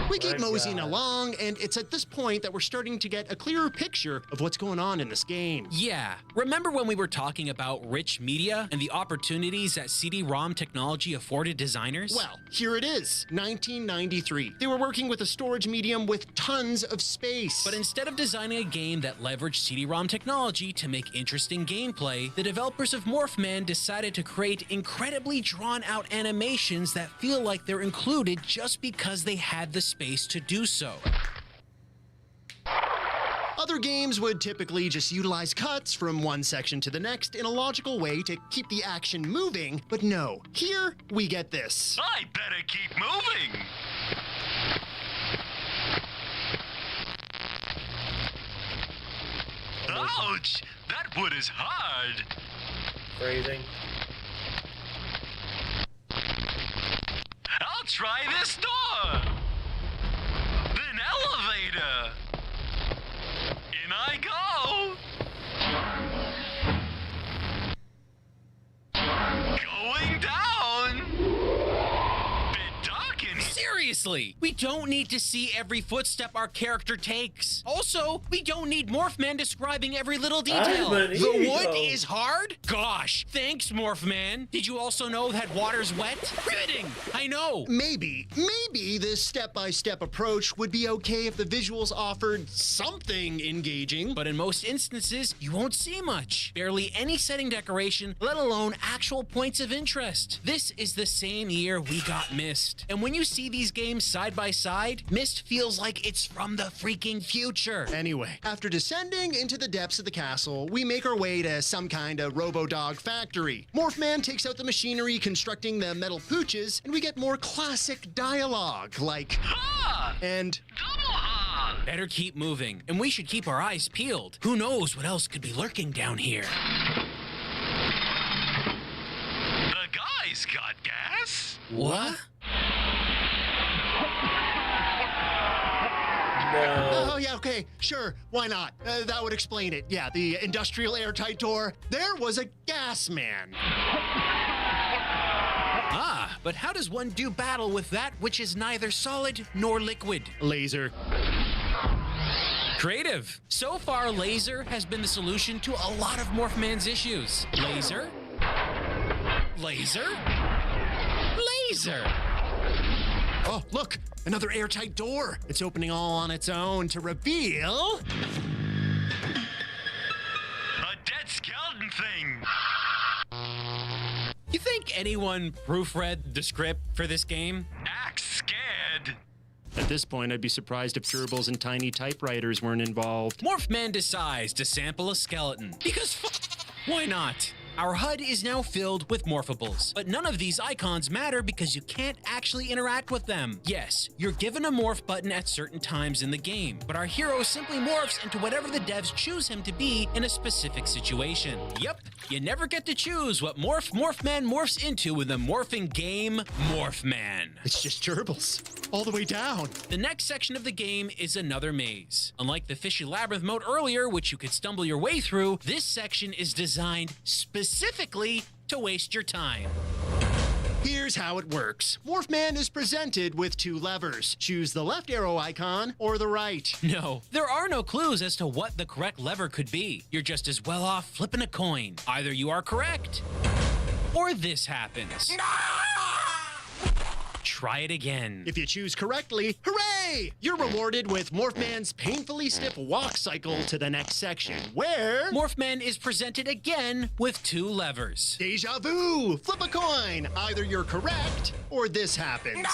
We keep moseying along, and it's at this point that we're starting to get a clearer picture of what's going on in this game. Yeah. Remember when we were talking about rich media and the opportunities that CD-ROM technology afforded designers? Well, here it is, 1993. They were working with a storage medium with tons of space. But instead of designing a game that leveraged CD-ROM technology to make interesting gameplay, the developers of Morphman decided to create incredibly drawn-out animations that feel like they're included just because they had the space to do so. Other games would typically just utilize cuts from one section to the next in a logical way to keep the action moving, but no, here we get this. I better keep moving. Ouch! That wood is hard. Phrasing. I'll try this door. An elevator. In I go. Going down. Bit dark in here. Seriously, we don't need to see every footstep our character takes. Also, we don't need Morphman describing every little detail. The wood is hard? Gosh, thanks, Morphman. Did you also know that water's wet? Riveting, I know. Maybe this step-by-step approach would be okay if the visuals offered something engaging. But in most instances, you won't see much. Barely any setting decoration, let alone actual points of interest. This is the same year we got Myst. And when you see these games side by side, Myst feels like it's from the freaking future. Anyway, after descending into the depths of the castle, we make our way to some kind of Robo-Dog factory. Morphman takes out the machinery constructing the metal pooches, and we get more classic dialogue, like, and better keep moving, and we should keep our eyes peeled. Who knows what else could be lurking down here? The guy's got gas. What? No. Oh, yeah, okay, sure, why not? That would explain it. Yeah, the industrial airtight door. There was a gas man. Ah, but how does one do battle with that which is neither solid nor liquid? Laser. Creative. So far, laser has been the solution to a lot of Morphman's issues. Laser. Laser. Laser. Oh, look, another airtight door. It's opening all on its own to reveal... A dead skeleton thing. You think anyone proofread the script for this game? Act scared. At this point, I'd be surprised if gerbils and tiny typewriters weren't involved. Morphman decides to sample a skeleton. Because why not? Our HUD is now filled with morphables, but none of these icons matter because you can't actually interact with them. Yes, you're given a morph button at certain times in the game, but our hero simply morphs into whatever the devs choose him to be in a specific situation. Yep, you never get to choose what Morphman morphs into in the morphing game, Morphman. It's just gerbils. all the way down. The next section of the game is another maze. Unlike the fishy labyrinth mode earlier, which you could stumble your way through, this section is designed specifically to waste your time. Here's how it works. Morphman is presented with 2 levers. Choose the left arrow icon or the right. No, there are no clues as to what the correct lever could be. You're just as well off flipping a coin. Either you are correct, or this happens. Try it again. If you choose correctly, hooray! You're rewarded with Morphman's painfully stiff walk cycle to the next section, where Morphman is presented again with 2 levers. Deja vu! Flip a coin! Either you're correct, or this happens.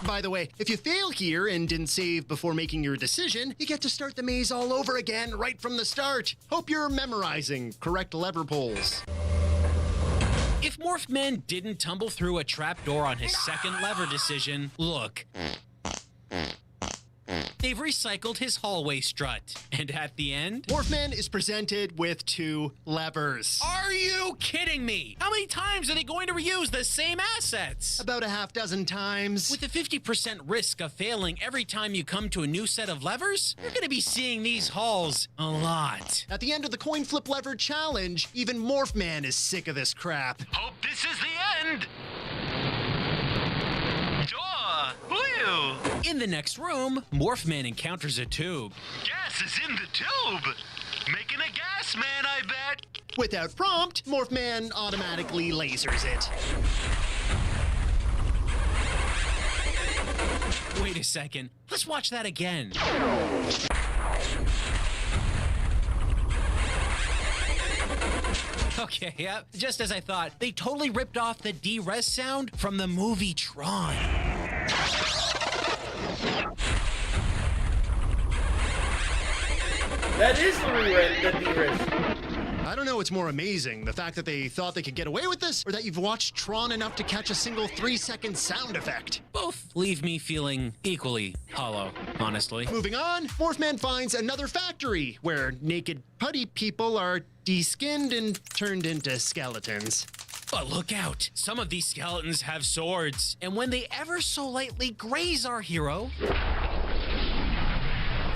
By the way, if you fail here and didn't save before making your decision, you get to start the maze all over again right from the start. Hope you're memorizing correct lever pulls. If Morphman didn't tumble through a trapdoor on his second lever decision, look. They've recycled his hallway strut. And at the end, Morphman is presented with 2 levers. Are you kidding me? How many times are they going to reuse the same assets? About a half dozen times. With a 50% risk of failing every time you come to a new set of levers, you're going to be seeing these halls a lot. At the end of the coin flip lever challenge, even Morphman is sick of this crap. Hope this is the end. Blue! In the next room, Morphman encounters a tube. Gas is in the tube! Making a gas man, I bet! Without prompt, Morphman automatically lasers it. Wait a second. Let's watch that again. Okay, yep. Just as I thought, they totally ripped off the D-Res sound from the movie Tron. That is the D-Res. I don't know what's more amazing, the fact that they thought they could get away with this, or that you've watched Tron enough to catch a single 3-second sound effect. Both leave me feeling equally hollow, honestly. Moving on, Morphman finds another factory where naked putty people are de-skinned and turned into skeletons. But look out! Some of these skeletons have swords, and when they ever so lightly graze our hero,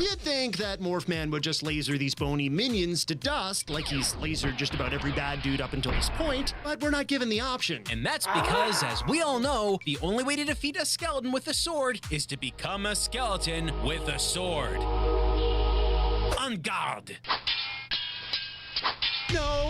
you'd think that Morphman would just laser these bony minions to dust like he's lasered just about every bad dude up until this point, but we're not given the option. And that's because, as we all know, the only way to defeat a skeleton with a sword is to become a skeleton with a sword. En garde!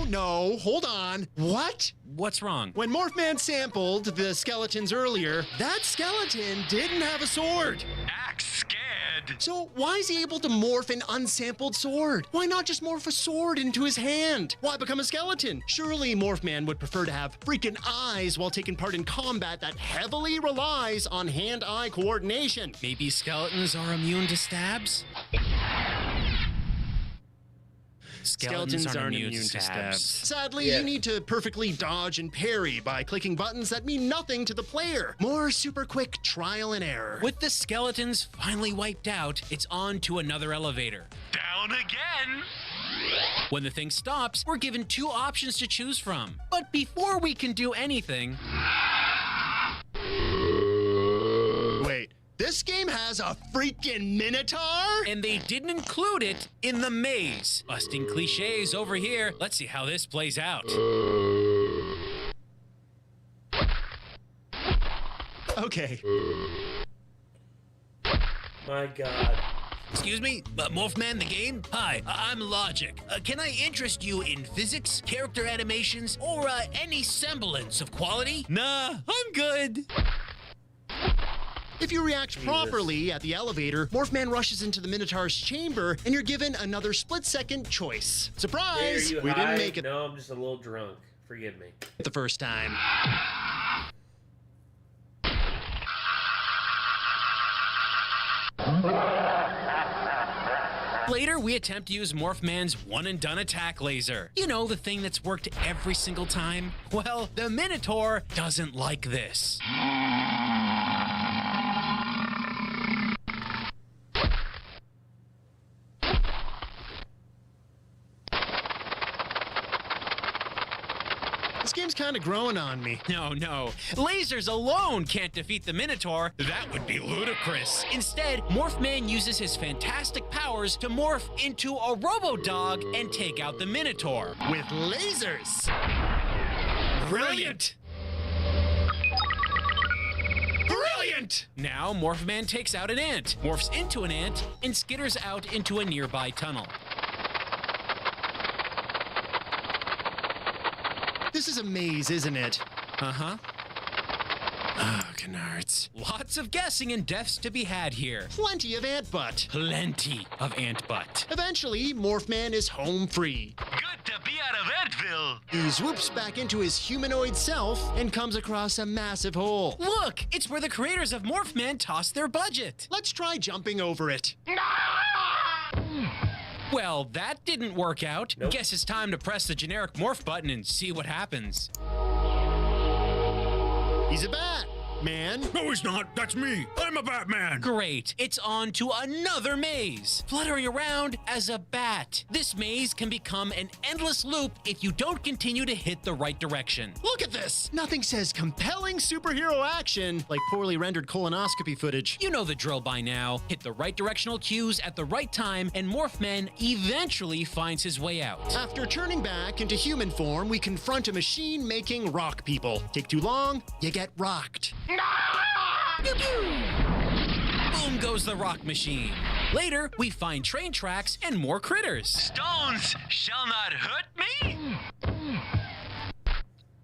No, hold on. What? What's wrong? When Morphman sampled the skeletons earlier, that skeleton didn't have a sword. Act scared. So why is he able to morph an unsampled sword? Why not just morph a sword into his hand? Why become a skeleton? Surely Morphman would prefer to have freaking eyes while taking part in combat that heavily relies on hand-eye coordination. Maybe skeletons are immune to stabs? Skeletons aren't immune to stabs. Sadly, you need to perfectly dodge and parry by clicking buttons that mean nothing to the player. More super quick trial and error. With the skeletons finally wiped out, it's on to another elevator. Down again! When the thing stops, we're given 2 options to choose from. But before we can do anything... Wait, this game has a freaking Minotaur? And they didn't include it in the maze. Busting cliches over here. Let's see how this plays out. Okay. My God. Excuse me, Morphman the game? Hi, I'm Logic. Can I interest you in physics, character animations, or any semblance of quality? Nah, I'm good. If you react properly at the elevator, Morphman rushes into the Minotaur's chamber, and you're given another split-second choice. Surprise! We didn't make it. No, I'm just a little drunk. Forgive me. The first time. Later, we attempt to use Morphman's one-and-done attack laser. You know, the thing that's worked every single time? Well, the Minotaur doesn't like this. This game's kind of growing on me. No, no. Lasers alone can't defeat the Minotaur. That would be ludicrous. Instead, Morphman uses his fantastic powers to morph into a robo-dog and take out the Minotaur. With lasers! Brilliant! Brilliant! Now, Morphman takes out an ant, morphs into an ant, and skitters out into a nearby tunnel. This is a maze, isn't it? Uh-huh. Oh, canards. Lots of guessing and deaths to be had here. Plenty of ant butt. Plenty of ant butt. Eventually, Morphman is home free. Good to be out of Antville. He swoops back into his humanoid self and comes across a massive hole. Look, it's where the creators of Morphman tossed their budget. Let's try jumping over it. Well, that didn't work out. Nope. Guess it's time to press the generic morph button and see what happens. He's a bat, man. No, he's not. That's me. I'm a Batman. Great. It's on to another maze. Fluttering around as a bat. This maze can become an endless loop if you don't continue to hit the right direction. Look at this. Nothing says compelling superhero action like poorly rendered colonoscopy footage. You know the drill by now. Hit the right directional cues at the right time, and Morphman eventually finds his way out. After turning back into human form, we confront a machine making rock people. Take too long, you get rocked. Pew, pew. Boom goes the rock machine. Later, we find train tracks and more critters. Stones shall not hurt me.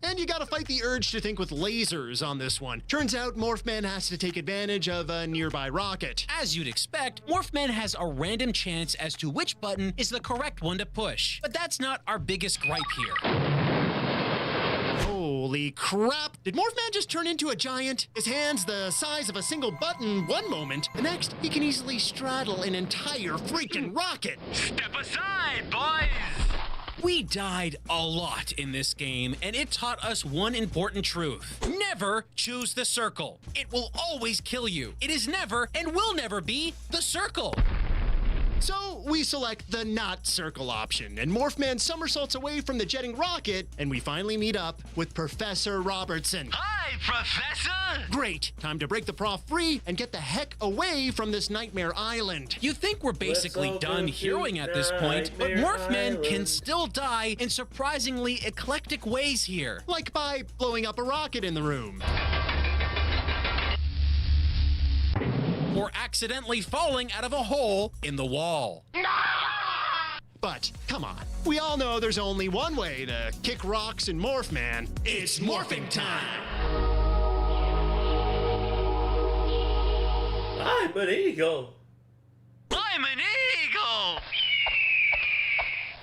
And you gotta fight the urge to think with lasers on this one. Turns out Morphman has to take advantage of a nearby rocket. As you'd expect, Morphman has a random chance as to which button is the correct one to push. But that's not our biggest gripe here. Holy crap! Did Morphman just turn into a giant? His hand's the size of a single button one moment. The next, he can easily straddle an entire freaking rocket. Step aside, boys! We died a lot in this game, and it taught us one important truth. Never choose the circle. It will always kill you. It is never and will never be the circle. So we select the not circle option, and Morphman somersaults away from the jetting rocket, and we finally meet up with Professor Robertson. Hi, Professor! Great. Time to break the prof free and get the heck away from this nightmare island. You think we're basically done heroing at this point, but Morphman can still die in surprisingly eclectic ways here. Like by blowing up a rocket in the room. Or accidentally falling out of a hole in the wall. But, come on, we all know there's only one way to kick rocks in Morphman. It's morphing time! I'm an eagle! I'm an eagle!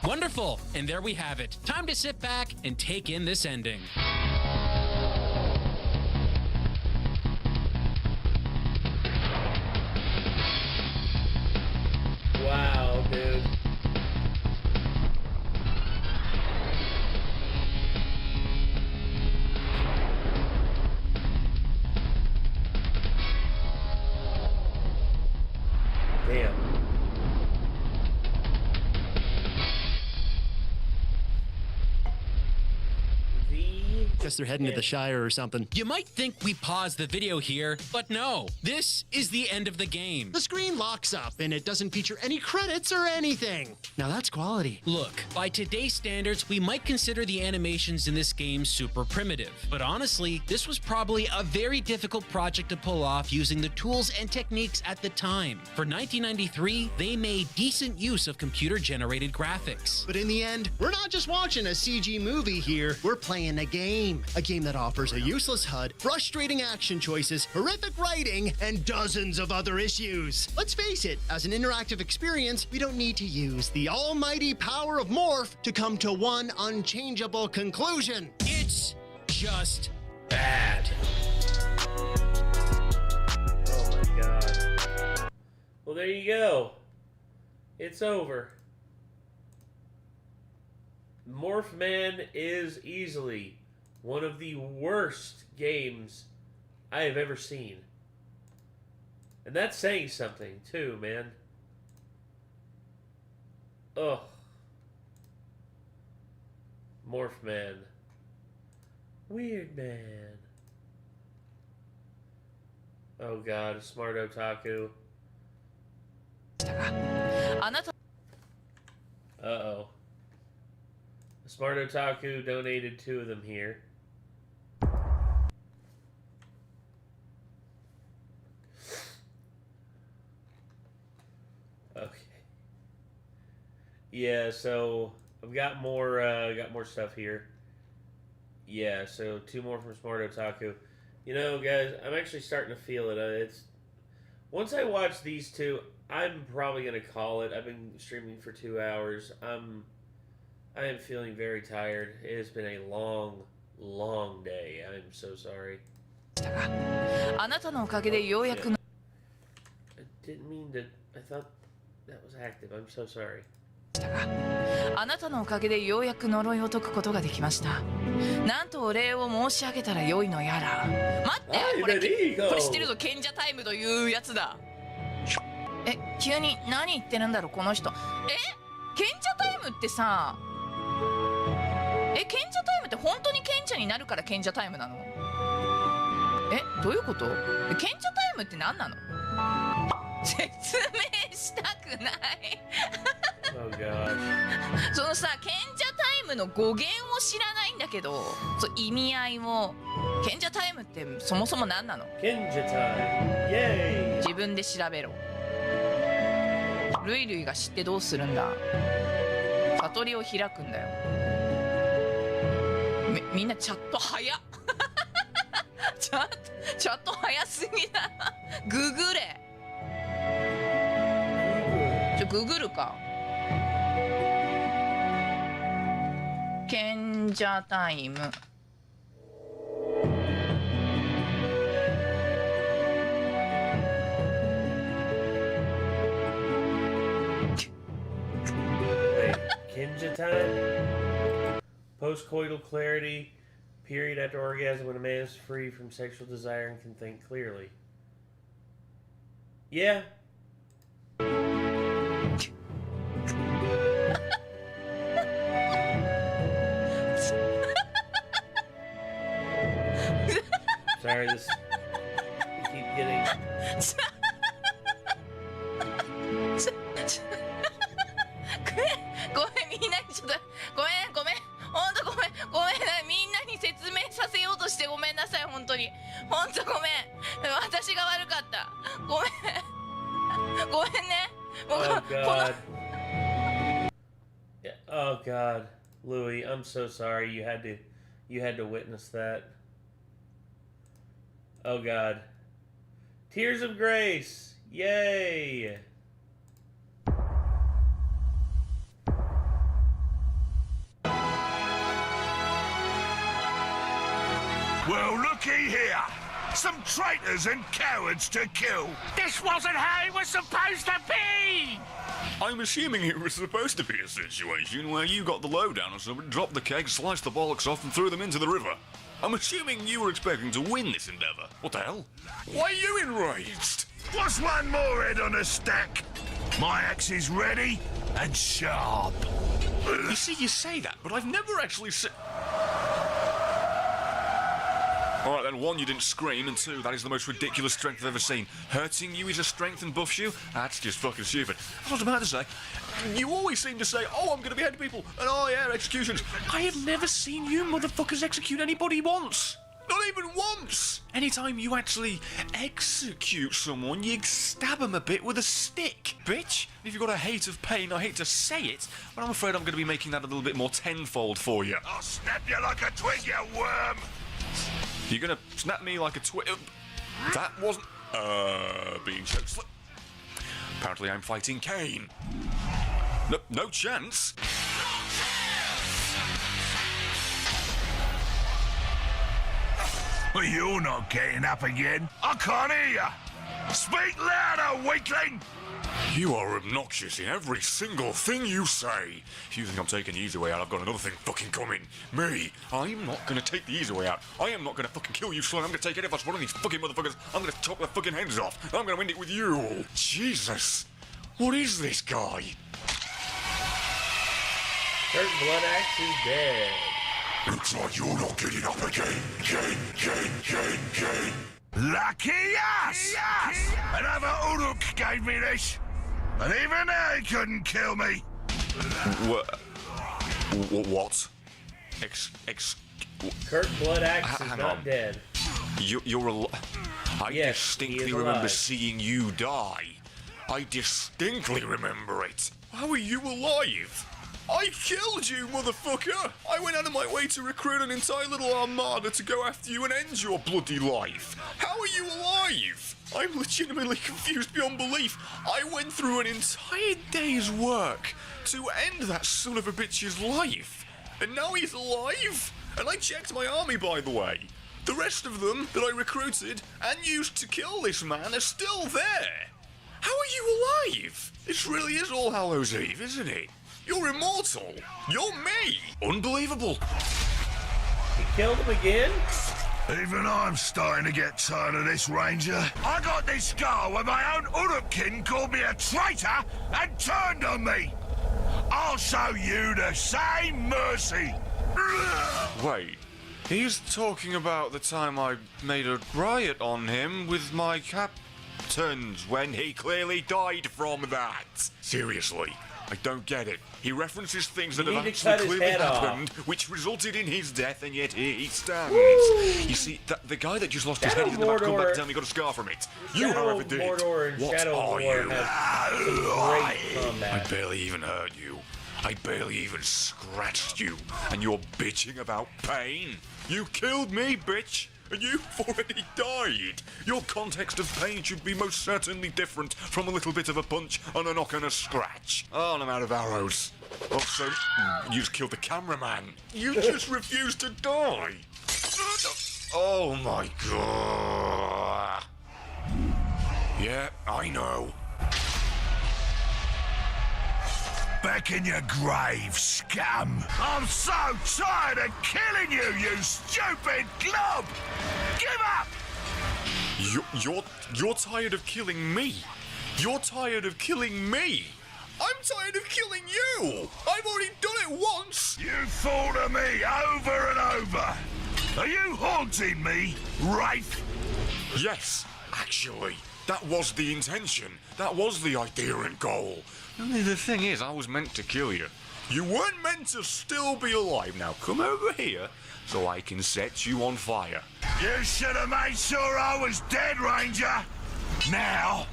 Wonderful, and there we have it. Time to sit back and take in this ending. Wow, dude. Damn. Guess they're heading to the Shire or something. You might think we paused the video here, but no. This is the end of the game. The screen locks up and it doesn't feature any credits or anything. Now that's quality. Look, by today's standards, we might consider the animations in this game super primitive. But honestly, this was probably a very difficult project to pull off using the tools and techniques at the time. For 1993, they made decent use of computer-generated graphics. But in the end, we're not just watching a CG movie here, we're playing a game. A game that offers a useless HUD, frustrating action choices, horrific writing, and dozens of other issues. Let's face it, as an interactive experience, we don't need to use the almighty power of Morph to come to one unchangeable conclusion. It's just bad. Oh my god. Well, there you go. It's over. Morphman is easily one of the worst games I have ever seen. And that's saying something, too, man. Ugh. Morphman. Weird man. Oh god, a smart otaku. Uh-oh. A smart otaku donated 2 of them here. Okay. Yeah, so I've got more stuff here. Yeah, so 2 more from Smart Otaku. You know, guys, I'm actually starting to feel it. It's once I watch these 2, I'm probably gonna call it. I've been streaming for 2 hours. I am feeling very tired. It has been a long, long day. I'm so sorry. I didn't mean to. I thought that was active. I'm so sorry. あなたのおかげでようやく呪いを解くことができました。なんとお礼を申し上げたらよいのやら。待って、これ知ってるぞ。賢者タイムというやつだ。急に何言ってるんだろうこの人。賢者タイムってさ、賢者タイムって本当に賢者になるから賢者タイムなの？どういうこと？賢者タイムって何なの？説明したくない。Oh god. そのさ、賢者タイムの語源を知らないんだけど、意味合いを。賢者タイムってそもそも何なの？賢者タイム。イエーイ。自分で調べろ。ルイルイが知ってどうするんだ？悟りを開くんだよ。みんなチャット早っ。チャット早すぎだ。ググれ。ググるか。賢者タイム。Kinja time? Postcoital clarity. Period after orgasm when a man is free from sexual desire and can think clearly. Yeah. Sorry, this... I keep getting... Oh god. Oh god. Louis, I'm so sorry you had to witness that. Oh god. Tears of Grace. Yay. Well, looky here. Some traitors and cowards to kill. This wasn't how it was supposed to be! I'm assuming it was supposed to be a situation where you got the lowdown on somebody, dropped the keg, sliced the bollocks off and threw them into the river. I'm assuming you were expecting to win this endeavour. What the hell? Why are you enraged? What's one more head on a stack? My axe is ready and sharp. You see, you say that, but I've never actually seen... Alright then, 1, you didn't scream, and 2, that is the most ridiculous strength I've ever seen. Hurting you is a strength and buffs you? That's just fucking stupid. I was about to say, you always seem to say, oh, I'm gonna behead people, and oh yeah, executions. I have never seen you motherfuckers execute anybody once. Not even once! Anytime you actually execute someone, you stab them a bit with a stick, bitch. If you've got a hate of pain, I hate to say it, but I'm afraid I'm going to be making that a little bit more tenfold for you. I'll snap you like a twig, you worm! You're gonna snap me like a twig? That wasn't... being choked. Apparently I'm fighting Kane. No chance. Well, you're not getting up again. I can't hear you. Speak louder, weakling! You are obnoxious in every single thing you say. If you think I'm taking the easy way out, I've got another thing fucking coming. Me. I'm not gonna take the easy way out. I am not gonna fucking kill you, son. I'm gonna take it if it's one of these fucking motherfuckers. I'm gonna chop their fucking heads off. I'm gonna end it with you. Jesus. What is this guy? Kurt Blood Axe is dead. Looks like you're not getting up again. Lucky us! Another Uruk gave me this, and even they couldn't kill me. What? Kirk Bloodaxe is hang not on. dead. You're alive. I Yes, distinctly he is remember alive. seeing you die. I distinctly remember it. How are you alive? I killed you, motherfucker! I went out of my way to recruit an entire little armada to go after you and end your bloody life. How are you alive? I'm legitimately confused beyond belief. I went through an entire day's work to end that son of a bitch's life. And now he's alive? And I checked my army, by the way. The rest of them that I recruited and used to kill this man are still there. How are you alive? This really is All Hallows Eve, isn't it? You're immortal. You're me. Unbelievable. He killed him again? Even I'm starting to get tired of this, Ranger. I got this scar when my own Uruk-kin called me a traitor and turned on me. I'll show you the same mercy. Wait, he's talking about the time I made a riot on him with my captains when he clearly died from that. Seriously, I don't get it. He references things that You have need to actually cut his clearly head off. happened, which resulted in his death, and yet here he stands. Woo! You see, the guy that just lost his Shadow head, he's about to come back Mordor- and tell me he got a scar from it. You, Shadow however, of did. Mordor and What Shadow of are War you? have some great combat. I barely even hurt you. I barely even scratched you, and you're bitching about pain. You killed me, bitch, and you've already died. Your context of pain should be most certainly different from a little bit of a punch and a knock and a scratch. Oh, and I'm out of arrows. Also, you just killed the cameraman. You just refused to die. Oh my god. Yeah, I know. Back in your grave, scum! I'm so tired of killing you, you stupid glob! Give up! You're tired of killing me. You're tired of killing me. I'm tired of killing you. I've already done it once. You fool to me over and over. Are you haunting me, Wraith? Yes, actually, that was the intention. That was the idea and goal. Only the thing is, I was meant to kill you. You weren't meant to still be alive. Now come over here so I can set you on fire. You should have made sure I was dead, Ranger. Now,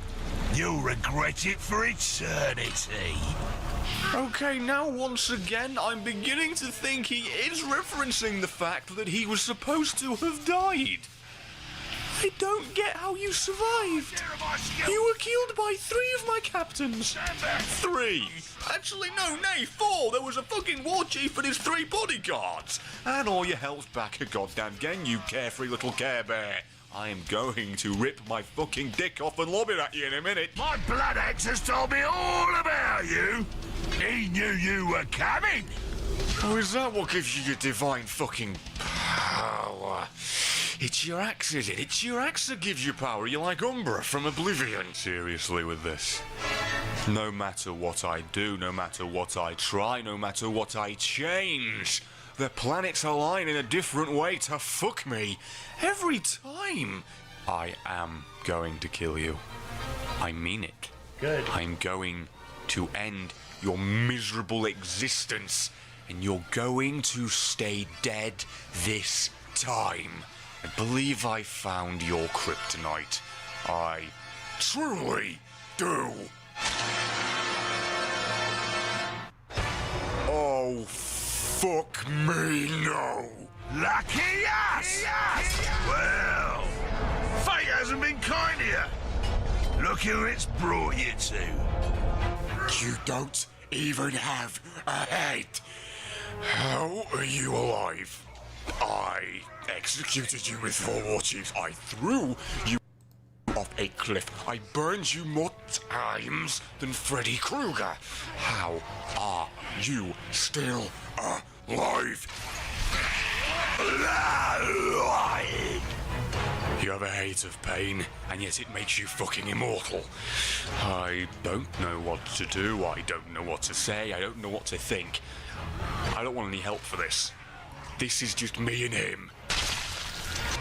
you'll regret it for eternity. Okay, now once again, I'm beginning to think he is referencing the fact that he was supposed to have died. I don't get how you survived. You were killed by 3 of my captains. 3. Actually, no, nay, 4. There was a fucking war chief and his 3 bodyguards. And all your health back a goddamn again, you carefree little Care Bear. I am going to rip my fucking dick off and lob it at you in a minute. My blood axe has told me all about you. He knew you were coming. Oh, is that what gives you your divine fucking power? It's your axe, is it? It's your axe that gives you power. You're like Umbra from Oblivion. Seriously with this. No matter what I do, no matter what I try, no matter what I change, the planets align in a different way to fuck me. Every time. I am going to kill you. I mean it. Good. I'm going to end your miserable existence, and you're going to stay dead this time. I believe I found your kryptonite. I truly do. Oh, fuck me, no. Lucky us! Well, fate hasn't been kind to you. Look who it's brought you to. You don't even have a head. How are you alive? I executed you with 4 war chiefs. I threw you off a cliff. I burned you more times than Freddy Krueger. How are you still alive? You have a hate of pain, and yet it makes you fucking immortal. I don't know what to do. I don't know what to say. I don't know what to think. I don't want any help for this. This is just me and him.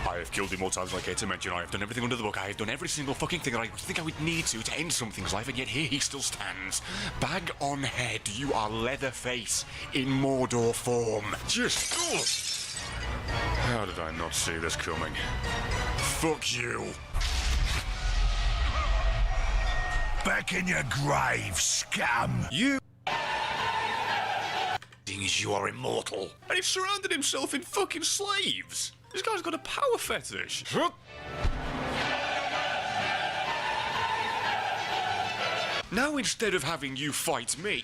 I have killed him more times than I care to mention. I have done everything under the book. I have done every single fucking thing that I think I would need to end something's life, and yet here he still stands. Bag on head, you are Leatherface in Mordor form. Just... How did I not see this coming? Fuck you. Back in your grave, scum. You... As you are immortal. And he's surrounded himself in fucking slaves. This guy's got a power fetish. Now instead of having you fight me,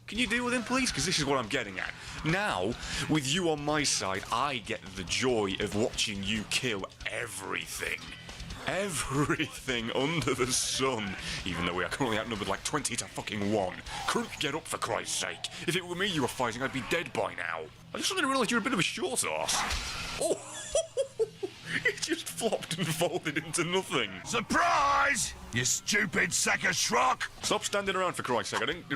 can you deal with him, please? Because this is what I'm getting at. Now, with you on my side, I get the joy of watching you kill everything. Everything under the sun. Even though we are currently outnumbered like 20 to fucking 1. Couldn't get up, for Christ's sake. If it were me you were fighting, I'd be dead by now. I just suddenly realised you're a bit of a short arse. Oh, it just flopped and folded into nothing. Surprise! You stupid sack of schrock! Stop standing around, for Christ's sake. I didn't...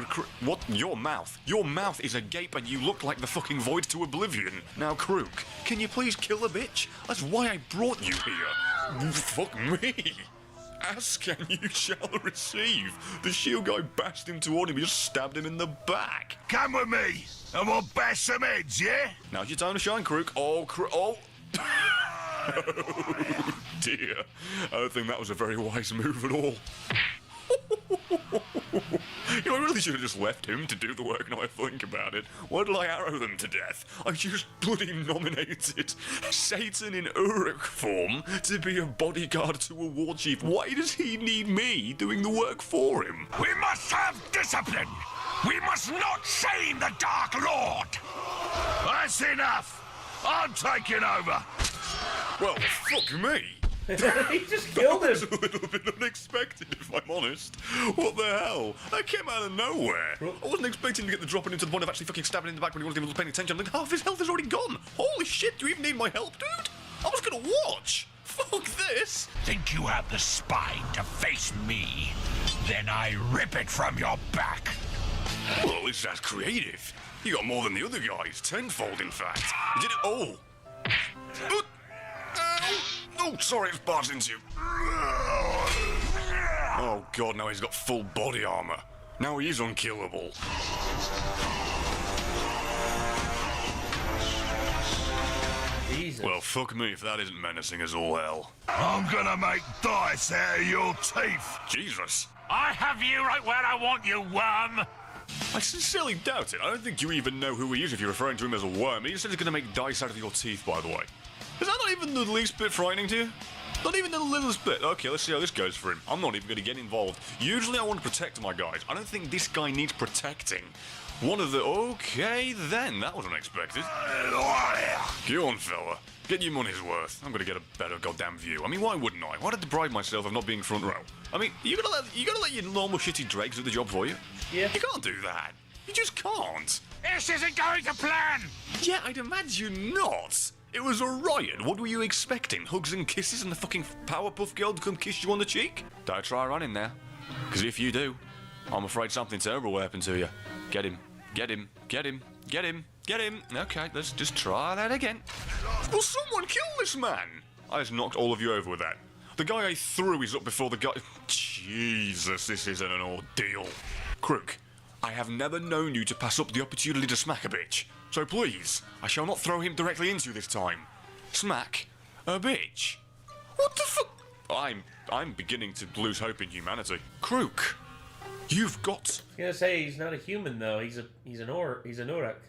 What? Your mouth? Your mouth is agape and you look like the fucking void to oblivion. Now, Crook, can you please kill a bitch? That's why I brought you here. Fuck me. Ask and you shall receive. The shield guy bashed him toward him. He just stabbed him in the back. Come with me, and we'll bash some heads, yeah? Now's your time to shine, Crook. Oh, oh. Oh, dear. I don't think that was a very wise move at all. You know, I really should have just left him to do the work now I think about it. Why did I arrow them to death? I just bloody nominated Satan in Uruk form to be a bodyguard to a war chief. Why does he need me doing the work for him? We must have discipline! We must not shame the Dark Lord! That's enough! I'm taking over! Well, fuck me! He just killed him! That was a little bit unexpected, if I'm honest. What the hell? That came out of nowhere. I wasn't expecting to get the dropping into the point of actually fucking stabbing in the back when he wasn't even paying attention. I'm like, half his health is already gone. Holy shit, do you even need my help, dude? I was gonna watch. Fuck this. Think you have the spine to face me? Then I rip it from your back. Well, at least that's creative. You got more than the other guys. Tenfold, in fact. You did it all. Oh, sorry, it's barged into you. Oh, God, now he's got full body armor. Now he's unkillable. Jesus. Well, fuck me if that isn't menacing as all hell. I'm gonna make dice out of your teeth. Jesus. I have you right where I want you, worm. I sincerely doubt it. I don't think you even know who he is if you're referring to him as a worm. He said he's gonna make dice out of your teeth, by the way. Is that not even the least bit frightening to you? Not even the littlest bit. Okay, let's see how this goes for him. I'm not even going to get involved. Usually I want to protect my guys. I don't think this guy needs protecting. One of the... Okay, then. That was unexpected. Go on, fella. Get your money's worth. I'm going to get a better goddamn view. I mean, why wouldn't I? Why did I deprive myself of not being front row? I mean, you gotta let your normal shitty dregs do the job for you? Yeah. You can't do that. You just can't. This isn't going to plan. Yeah, I'd imagine not. It was a riot. What were you expecting? Hugs and kisses and the fucking Powerpuff Girl to come kiss you on the cheek? Don't try running there. Because if you do, I'm afraid something terrible will happen to you. Get him. Get him. Get him. Get him. Get him. Okay, let's just try that again. Will someone kill this man? I just knocked all of you over with that. The guy I threw is up before the guy... Jesus, this isn't an ordeal. Crook, I have never known you to pass up the opportunity to smack a bitch. So please, I shall not throw him directly into you this time. Smack a bitch. What the fuck? I'm beginning to lose hope in humanity. Crook, you've got... I was gonna say he's not a human though. He's an Uruk.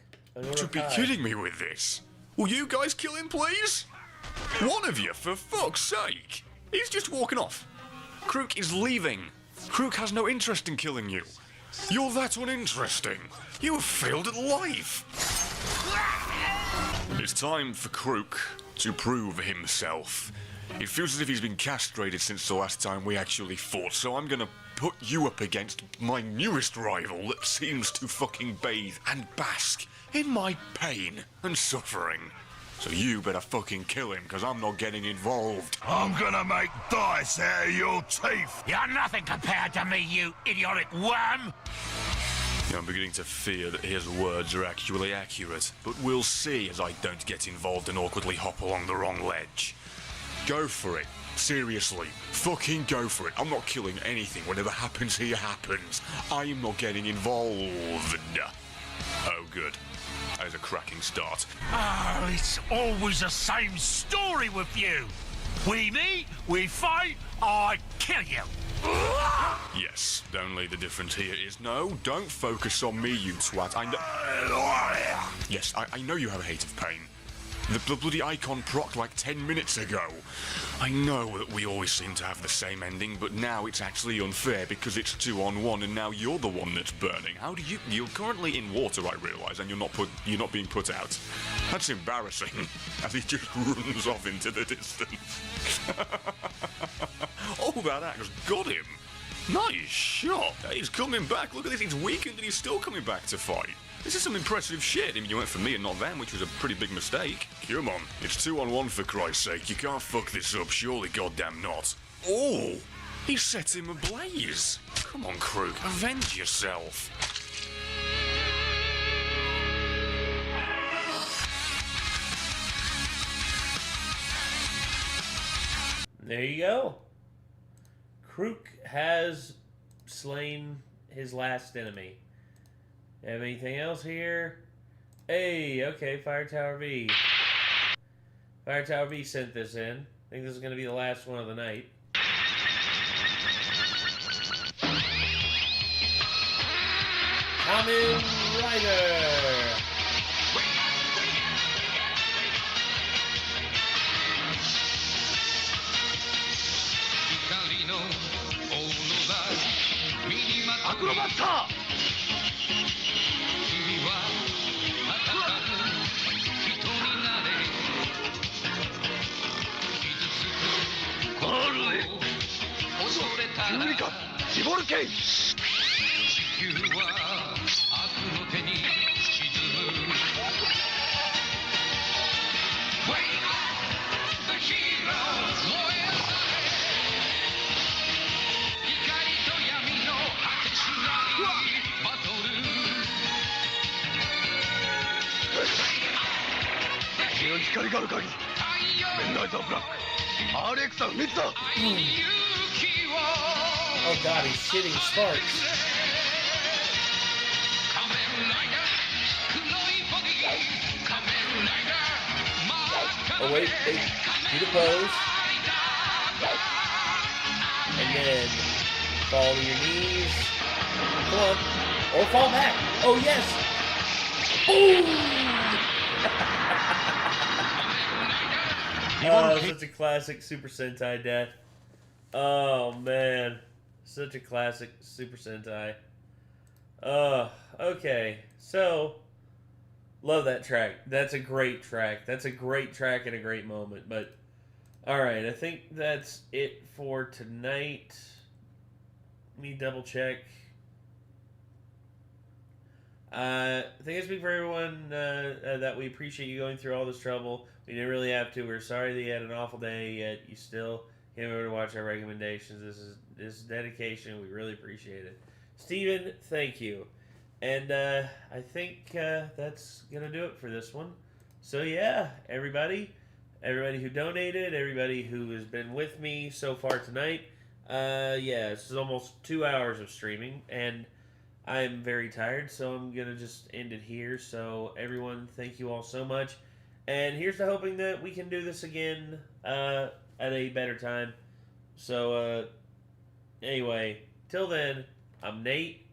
To be kidding me with this. Will you guys kill him, please? One of you, for fuck's sake. He's just walking off. Crook is leaving. Crook has no interest in killing you. You're that uninteresting. You have failed at life. It's time for Crook to prove himself. It feels as if he's been castrated since the last time we actually fought, so I'm gonna put you up against my newest rival that seems to fucking bathe and bask in my pain and suffering. So you better fucking kill him, because I'm not getting involved. I'm gonna make dice out of your teeth. You're nothing compared to me, you idiotic worm! I'm beginning to fear that his words are actually accurate, but we'll see as I don't get involved and awkwardly hop along the wrong ledge. Go for it. Seriously. Fucking go for it. I'm not killing anything. Whatever happens here happens. I'm not getting involved. Oh, good. That is a cracking start. Oh, it's always the same story with you. We meet, we fight, I kill you. Yes, only the difference here is no, don't focus on me, you twat. I know. Yes, I know you have a hate of pain. The bloody icon procced like 10 minutes ago. I know that we always seem to have the same ending, but now it's actually unfair because it's 2-on-1 and now you're the one that's burning. How do you're currently in water, I realise, and you're not being put out. That's embarrassing. As he just runs off into the distance. Oh, that axe got him. Nice shot. He's coming back. Look at this, he's weakened and he's still coming back to fight. This is some impressive shit. I mean, you went for me and not them, which was a pretty big mistake. Come on, it's 2-on-1 for Christ's sake. You can't fuck this up, surely goddamn not. Oh, he set him ablaze. Come on, Krug, avenge yourself. There you go. Krug has slain his last enemy. Have anything else here? Hey, okay, Fire Tower V. Fire Tower V sent this in. I think this is going to be the last one of the night. Kamen Rider! Acrobat! 何か絞るけい。地球は悪の手に沈む。Wake up the hero 燃えされ。光と闇の果てしないバトル。強い光がある限り。メンナイザーブラック。RX は密だ。Oh god, he's shitting sparks. Oh wait, do the pose. And then fall to your knees. Come on. Or fall back. Oh yes! Oh, such a classic Super Sentai death. Oh man. Such a classic Super Sentai. Okay. So, love that track. That's a great track. That's a great track and a great moment. But, alright, I think that's it for tonight. Let me double check. I think I speak for everyone that we appreciate you going through all this trouble. We didn't really have to. We're sorry that you had an awful day, yet you still came over to watch our recommendations. This is dedication. We really appreciate it. Steven, thank you. And I think that's going to do it for this one. So yeah, everybody who donated, everybody who has been with me so far tonight. Yeah, this is almost 2 hours of streaming, and I'm very tired, so I'm going to just end it here. So everyone, thank you all so much. And here's to hoping that we can do this again at a better time. So, anyway, till then, I'm Nate.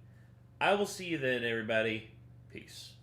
I will see you then, everybody. Peace.